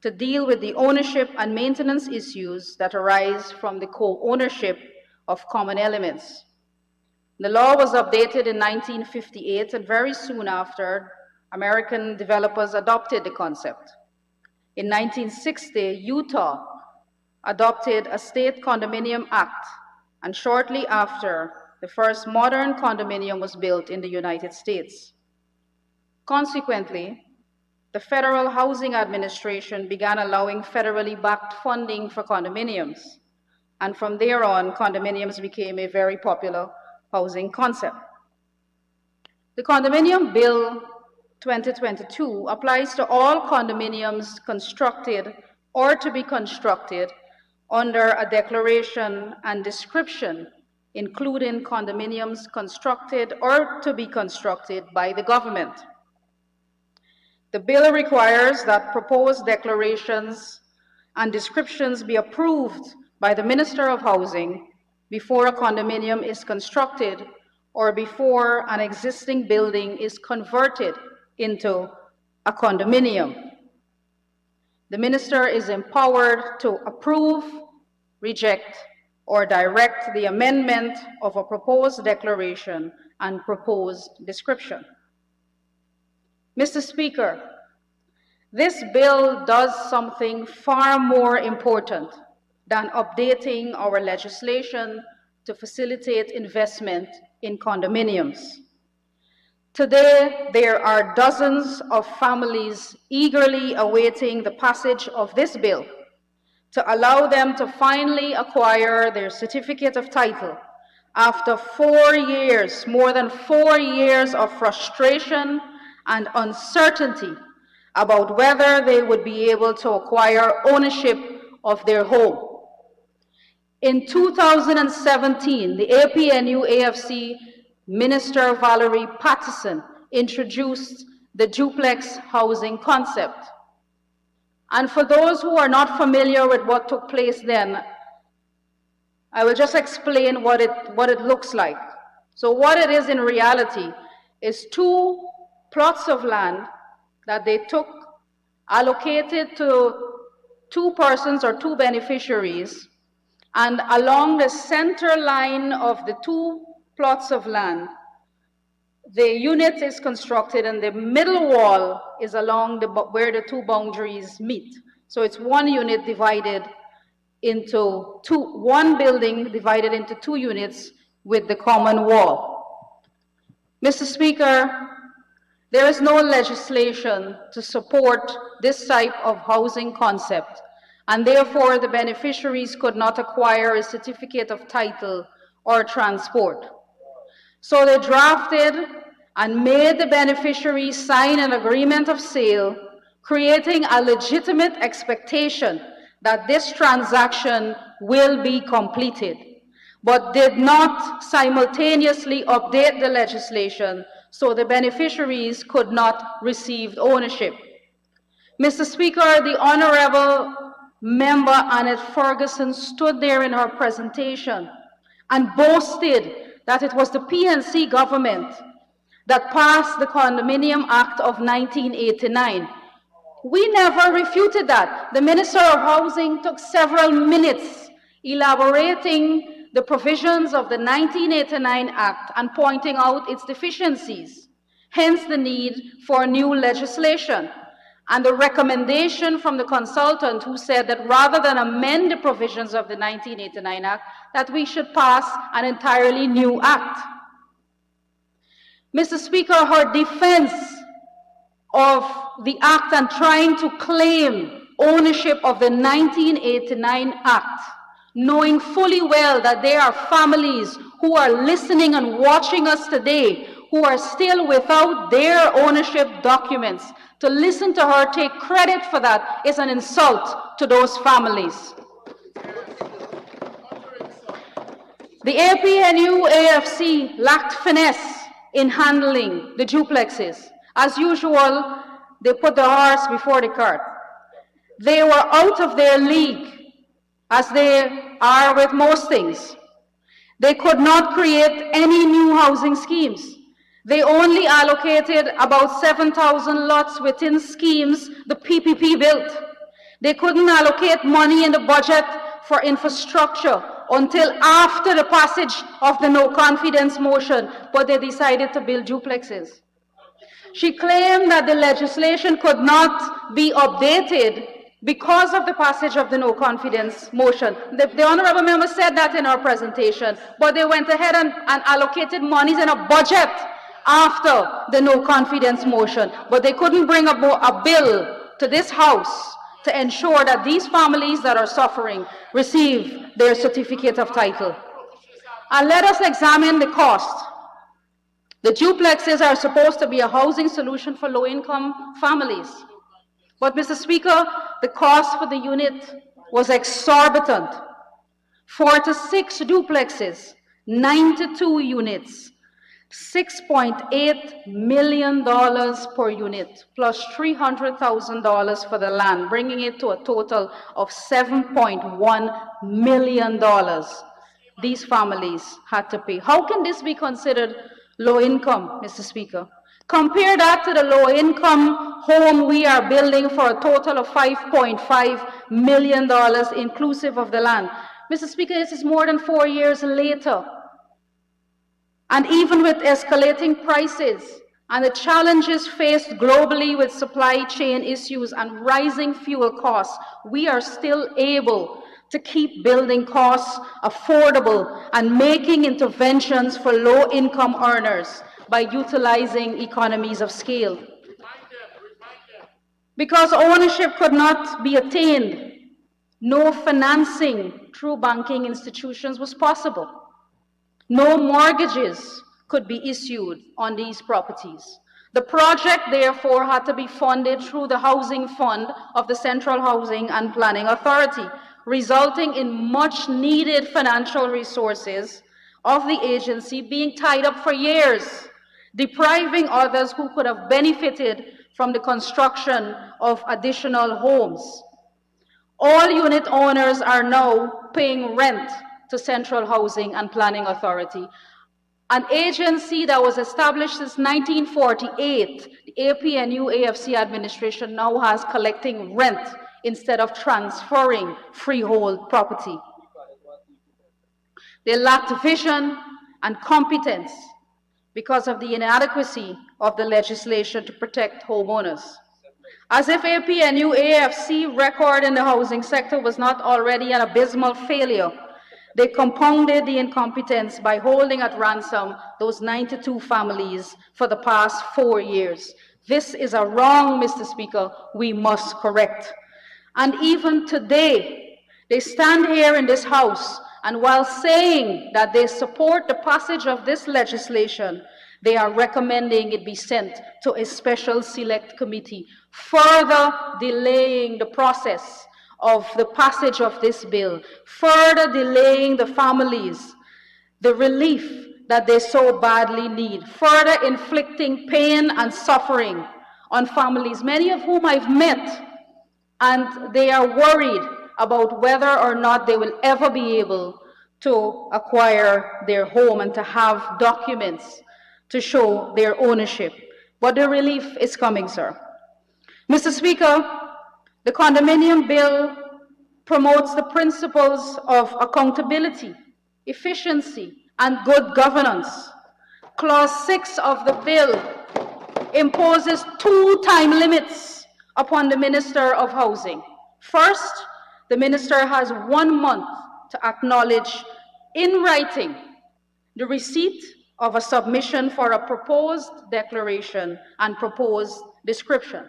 to deal with the ownership and maintenance issues that arise from the co-ownership of common elements. The law was updated in 1958, and very soon after, American developers adopted the concept. In 1960, Utah adopted a state condominium act, and shortly after, the first modern condominium was built in the United States. Consequently, the Federal Housing Administration began allowing federally backed funding for condominiums, and from there on, condominiums became a very popular housing concept. The Condominium Bill 2022 applies to all condominiums constructed or to be constructed under a declaration and description, including condominiums constructed or to be constructed by the government. The bill requires that proposed declarations and descriptions be approved by the Minister of Housing before a condominium is constructed or before an existing building is converted into a condominium. The minister is empowered to approve, reject, or direct the amendment of a proposed declaration and proposed description. Mr. Speaker, this bill does something far more important than updating our legislation to facilitate investment in condominiums. Today, there are dozens of families eagerly awaiting the passage of this bill to allow them to finally acquire their certificate of title after 4 years, more than 4 years of frustration and uncertainty about whether they would be able to acquire ownership of their home. In 2017, the APNU-AFC Minister Valerie Patterson introduced the duplex housing concept. And for those who are not familiar with what took place then, I will just explain what it looks like. So what it is in reality is 2 plots of land that they took, allocated to 2 persons or 2 beneficiaries, and along the center line of the 2 plots of land, the unit is constructed and the middle wall is along where the 2 boundaries meet. So it's 1 unit divided into 1 building divided into 2 units with the common wall. Mr. Speaker, there is no legislation to support this type of housing concept, and therefore the beneficiaries could not acquire a certificate of title or transport. So they drafted and made the beneficiaries sign an agreement of sale, creating a legitimate expectation that this transaction will be completed, but did not simultaneously update the legislation so the beneficiaries could not receive ownership. Mr. Speaker, the Honorable Member Annette Ferguson stood there in her presentation and boasted that it was the PNC government that passed the Condominium Act of 1989. We never refuted that. The Minister of Housing took several minutes elaborating the provisions of the 1989 Act and pointing out its deficiencies, hence the need for new legislation. And the recommendation from the consultant who said that rather than amend the provisions of the 1989 Act, that we should pass an entirely new act. Mr. Speaker, her defense of the act and trying to claim ownership of the 1989 Act, knowing fully well that there are families who are listening and watching us today who are still without their ownership documents. To listen to her take credit for that is an insult to those families. The APNU-AFC lacked finesse in handling the duplexes. As usual, they put the horse before the cart. They were out of their league, as they are with most things. They could not create any new housing schemes. They only allocated about 7,000 lots within schemes the PPP built. They couldn't allocate money in the budget for infrastructure until after the passage of the no confidence motion, but they decided to build duplexes. She claimed that the legislation could not be updated because of the passage of the no confidence motion. The honorable member said that in our presentation, but they went ahead and allocated monies in a budget after the no confidence motion, but they couldn't bring a bill to this house to ensure that these families that are suffering receive their certificate of title. And let us examine the cost. The duplexes are supposed to be a housing solution for low-income families. But, Mr. Speaker, the cost for the unit was exorbitant. 46 duplexes, 92 units, $6.8 million per unit, plus $300,000 for the land, bringing it to a total of $7.1 million these families had to pay. How can this be considered low income, Mr. Speaker? Compare that to the low income home we are building for a total of $5.5 million inclusive of the land. Mr. Speaker, this is more than 4 years later. And even with escalating prices and the challenges faced globally with supply chain issues and rising fuel costs, we are still able to keep building costs affordable and making interventions for low-income earners by utilizing economies of scale. Because ownership could not be attained, no financing through banking institutions was possible. No mortgages could be issued on these properties. The project, therefore, had to be funded through the Housing Fund of the Central Housing and Planning Authority, resulting in much-needed financial resources of the agency being tied up for years, depriving others who could have benefited from the construction of additional homes. All unit owners are now paying rent to Central Housing and Planning Authority, an agency that was established since 1948. The APNU-AFC administration now has collecting rent instead of transferring freehold property. They lacked vision and competence because of the inadequacy of the legislation to protect homeowners. As if APNU-AFC record in the housing sector was not already an abysmal failure, they compounded the incompetence by holding at ransom those 92 families for the past 4 years. This is a wrong, Mr. Speaker, we must correct. And even today, they stand here in this House, and while saying that they support the passage of this legislation, they are recommending it be sent to a special select committee, further delaying the process of the passage of this bill, further delaying the families, the relief that they so badly need, further inflicting pain and suffering on families, many of whom I've met, and they are worried about whether or not they will ever be able to acquire their home and to have documents to show their ownership. But the relief is coming, sir. Mr. Speaker, the condominium bill promotes the principles of accountability, efficiency, and good governance. Clause 6 of the bill imposes 2 time limits upon the Minister of Housing. First, the Minister has 1 month to acknowledge in writing the receipt of a submission for a proposed declaration and proposed description.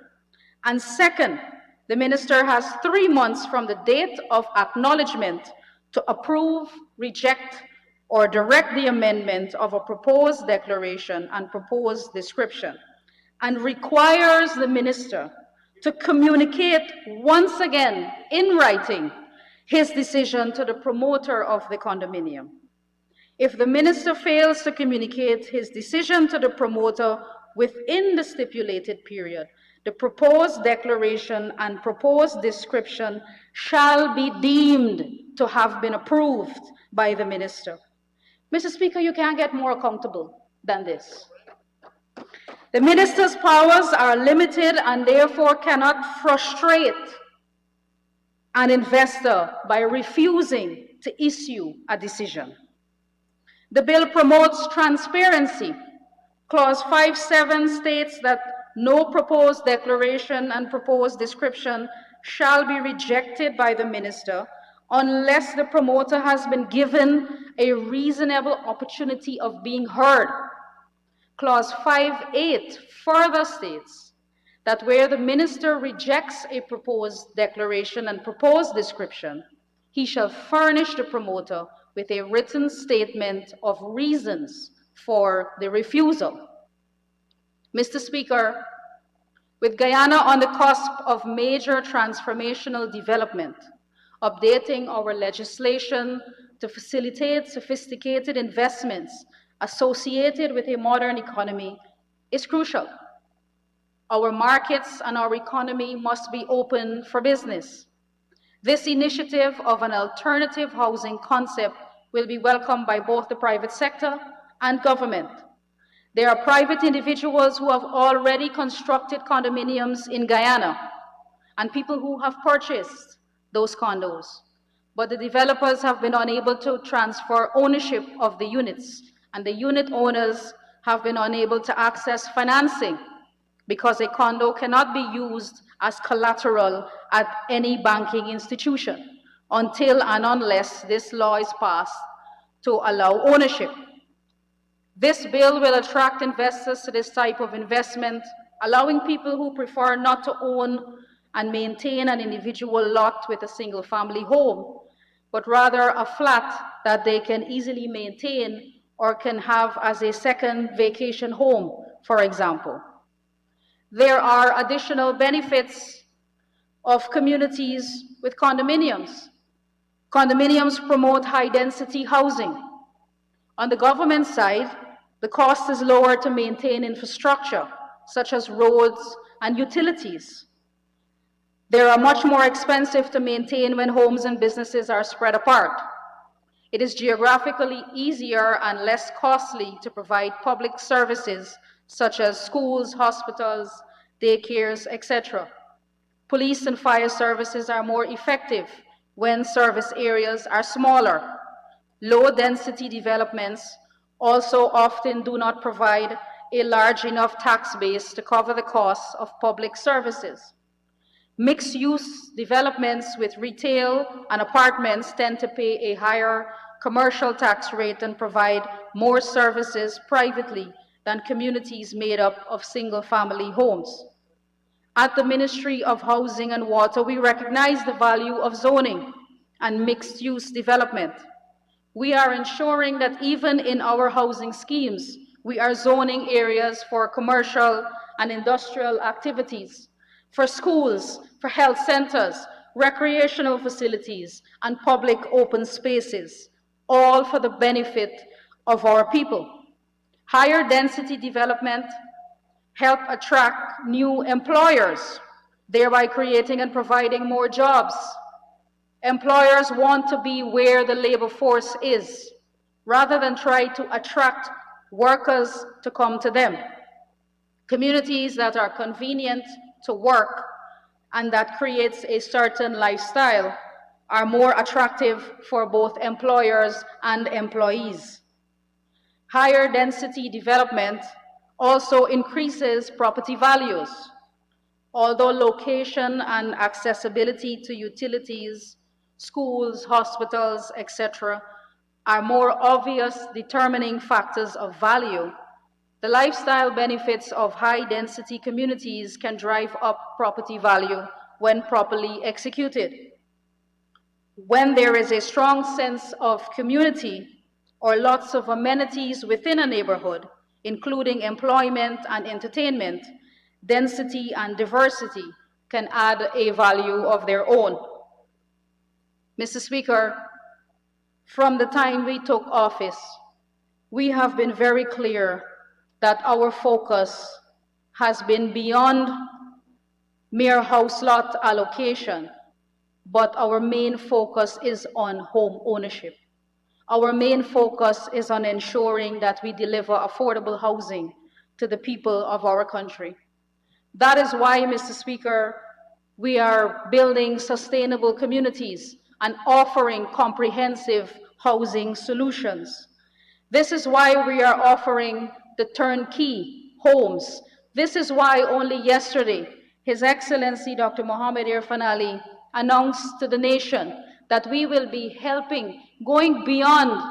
And second, the Minister has 3 months from the date of acknowledgement to approve, reject, or direct the amendment of a proposed declaration and proposed description, and requires the Minister to communicate once again in writing his decision to the promoter of the condominium. If the Minister fails to communicate his decision to the promoter within the stipulated period, the proposed declaration and proposed description shall be deemed to have been approved by the Minister. Mr. Speaker, you can't get more accountable than this. The Minister's powers are limited and therefore cannot frustrate an investor by refusing to issue a decision. The bill promotes transparency. Clause 5.7 states that no proposed declaration and proposed description shall be rejected by the Minister unless the promoter has been given a reasonable opportunity of being heard. Clause 5.8 further states that where the Minister rejects a proposed declaration and proposed description, he shall furnish the promoter with a written statement of reasons for the refusal. Mr. Speaker, with Guyana on the cusp of major transformational development, updating our legislation to facilitate sophisticated investments associated with a modern economy is crucial. Our markets and our economy must be open for business. This initiative of an alternative housing concept will be welcomed by both the private sector and government. There are private individuals who have already constructed condominiums in Guyana and people who have purchased those condos, but the developers have been unable to transfer ownership of the units, and the unit owners have been unable to access financing because a condo cannot be used as collateral at any banking institution until and unless this law is passed to allow ownership. This bill will attract investors to this type of investment, allowing people who prefer not to own and maintain an individual lot with a single-family home, but rather a flat that they can easily maintain or can have as a second vacation home, for example. There are additional benefits of communities with condominiums. Condominiums promote high-density housing. On the government side, the cost is lower to maintain infrastructure, such as roads and utilities. They are much more expensive to maintain when homes and businesses are spread apart. It is geographically easier and less costly to provide public services such as schools, hospitals, daycares, etc. Police and fire services are more effective when service areas are smaller. Low-density developments also often do not provide a large enough tax base to cover the costs of public services. Mixed-use developments with retail and apartments tend to pay a higher commercial tax rate and provide more services privately than communities made up of single-family homes. At the Ministry of Housing and Water, we recognize the value of zoning and mixed-use development. We are ensuring that even in our housing schemes, we are zoning areas for commercial and industrial activities, for schools, for health centers, recreational facilities, and public open spaces, all for the benefit of our people. Higher density development help attract new employers, thereby creating and providing more jobs. Employers want to be where the labor force is, rather than try to attract workers to come to them. Communities that are convenient to work and that creates a certain lifestyle are more attractive for both employers and employees. Higher density development also increases property values. Although location and accessibility to utilities, schools, hospitals, etc., are more obvious determining factors of value, the lifestyle benefits of high-density communities can drive up property value when properly executed. When there is a strong sense of community or lots of amenities within a neighborhood, including employment and entertainment, density and diversity can add a value of their own. Mr. Speaker, from the time we took office, we have been very clear that our focus has been beyond mere house lot allocation, but our main focus is on home ownership. Our main focus is on ensuring that we deliver affordable housing to the people of our country. That is why, Mr. Speaker, we are building sustainable communities and offering comprehensive housing solutions. This is why we are offering the turnkey homes. This is why only yesterday, His Excellency Dr. Mohamed Irfan Ali announced to the nation that we will be helping, going beyond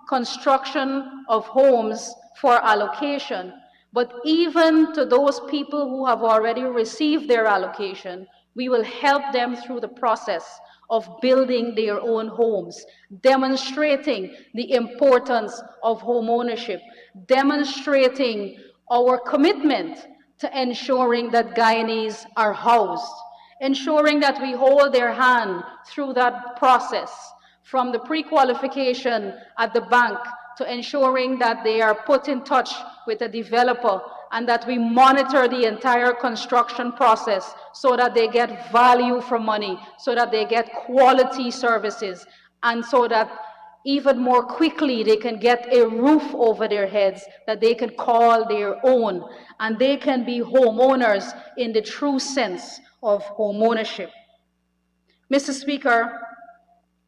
construction of homes for allocation, but even to those people who have already received their allocation, we will help them through the process of building their own homes, demonstrating the importance of home ownership, demonstrating our commitment to ensuring that Guyanese are housed, ensuring that we hold their hand through that process, from the pre-qualification at the bank to ensuring that they are put in touch with a developer and that we monitor the entire construction process so that they get value for money, so that they get quality services, and so that even more quickly they can get a roof over their heads that they can call their own, and they can be homeowners in the true sense of homeownership. Mr. Speaker,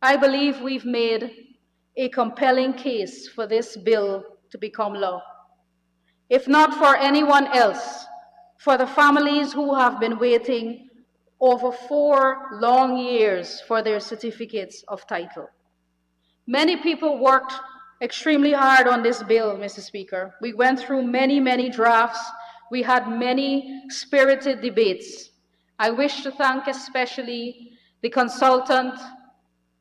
I believe we've made a compelling case for this bill to become law. If not for anyone else, for the families who have been waiting over 4 long years for their certificates of title. Many people worked extremely hard on this bill, Mr. Speaker. We went through many drafts. We had many spirited debates. I wish to thank especially the consultant,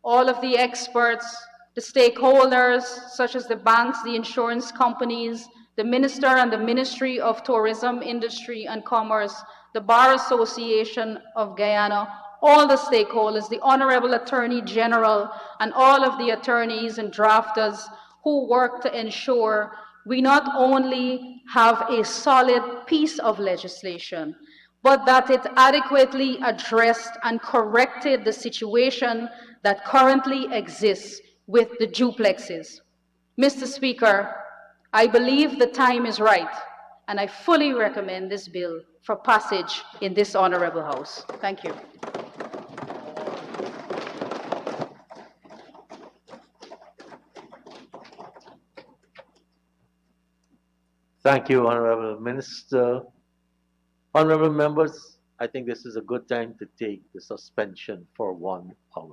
all of the experts, the stakeholders, such as the banks, the insurance companies, the Minister and the Ministry of Tourism, Industry and Commerce, the Bar Association of Guyana, all the stakeholders, the Honorable Attorney General, and all of the attorneys and drafters who work to ensure we not only have a solid piece of legislation, but that it adequately addressed and corrected the situation that currently exists with the duplexes. Mr. Speaker, I believe the time is right, and I fully recommend this bill for passage in this honorable House. Thank you. Thank you, Honorable Minister. Honorable members, I think this is a good time to take the suspension for 1 hour.